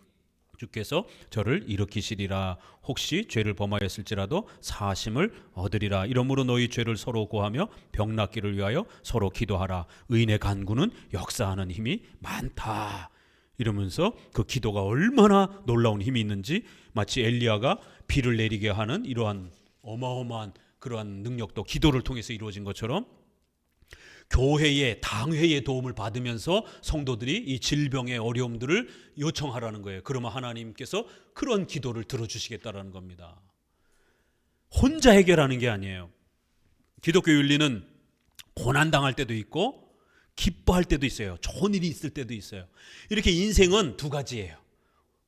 [SPEAKER 1] 주께서 저를 일으키시리라. 혹시 죄를 범하였을지라도 사심을 얻으리라. 이러므로 너희 죄를 서로 고하며 병 낫기를 위하여 서로 기도하라. 의인의 간구는 역사하는 힘이 많다. 이러면서 그 기도가 얼마나 놀라운 힘이 있는지 마치 엘리야가 비를 내리게 하는 이러한 어마어마한 그러한 능력도 기도를 통해서 이루어진 것처럼 교회의 당회의 도움을 받으면서 성도들이 이 질병의 어려움들을 요청하라는 거예요. 그러면 하나님께서 그런 기도를 들어주시겠다라는 겁니다. 혼자 해결하는 게 아니에요. 기독교 윤리는 고난당할 때도 있고 기뻐할 때도 있어요. 좋은 일이 있을 때도 있어요. 이렇게 인생은 두 가지예요.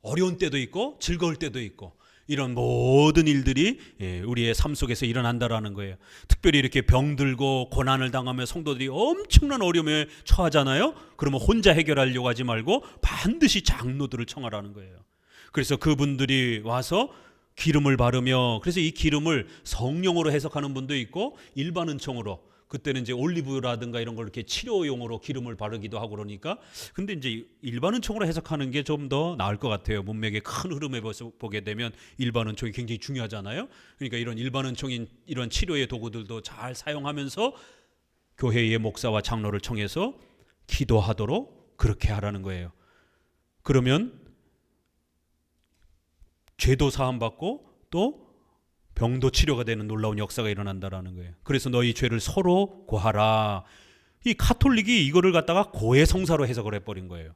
[SPEAKER 1] 어려운 때도 있고 즐거울 때도 있고 이런 모든 일들이 우리의 삶 속에서 일어난다라는 거예요. 특별히 이렇게 병들고 고난을 당하며 성도들이 엄청난 어려움에 처하잖아요. 그러면 혼자 해결하려고 하지 말고 반드시 장로들을 청하라는 거예요. 그래서 그분들이 와서 기름을 바르며, 그래서 이 기름을 성령으로 해석하는 분도 있고 일반 은총으로, 그때는 이제 올리브라든가 이런 걸 이렇게 치료용으로 기름을 바르기도 하고 그러니까, 근데 이제 일반 은총으로 해석하는 게 좀 더 나을 것 같아요. 문맥의 큰 흐름에 보게 되면 일반 은총이 굉장히 중요하잖아요. 그러니까 이런 일반 은총인 이런 치료의 도구들도 잘 사용하면서 교회의 목사와 장로를 청해서 기도하도록 그렇게 하라는 거예요. 그러면 죄도 사함받고 또 병도 치료가 되는 놀라운 역사가 일어난다라는 거예요. 그래서 너희 죄를 서로 고하라. 이 카톨릭이 이거를 갖다가 고해성사로 해석을 해버린 거예요.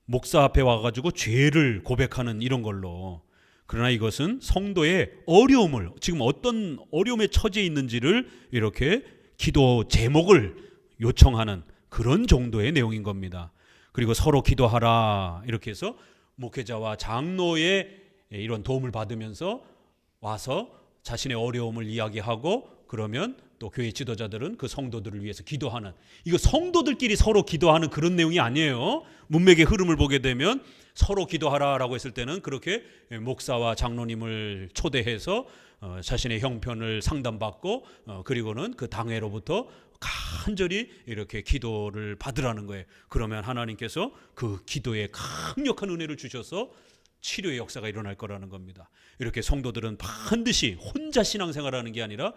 [SPEAKER 1] 목사 앞에 와가지고 죄를 고백하는 이런 걸로. 그러나 이것은 성도의 어려움을, 지금 어떤 어려움에 처해 있는지를 이렇게 기도 제목을 요청하는 그런 정도의 내용인 겁니다. 그리고 서로 기도하라 이렇게 해서 목회자와 장로의 이런 도움을 받으면서 와서 자신의 어려움을 이야기하고, 그러면 또 교회 지도자들은 그 성도들을 위해서 기도하는, 이거 성도들끼리 서로 기도하는 그런 내용이 아니에요. 문맥의 흐름을 보게 되면 서로 기도하라라고 했을 때는 그렇게 목사와 장로님을 초대해서 자신의 형편을 상담받고 그리고는 그 당회로부터 간절히 이렇게 기도를 받으라는 거예요. 그러면 하나님께서 그 기도에 강력한 은혜를 주셔서 치료의 역사가 일어날 거라는 겁니다. 이렇게 성도들은 반드시 혼자 신앙생활하는 게 아니라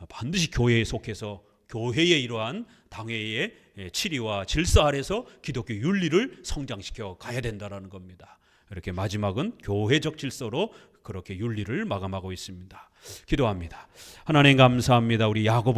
[SPEAKER 1] 반드시 교회에 속해서 교회의 이러한 당회의 치리와 질서 아래서 기독교 윤리를 성장시켜 가야 된다는 겁니다. 이렇게 마지막은 교회적 질서로 그렇게 윤리를 마감하고 있습니다. 기도합니다. 하나님 감사합니다. 우리 야고보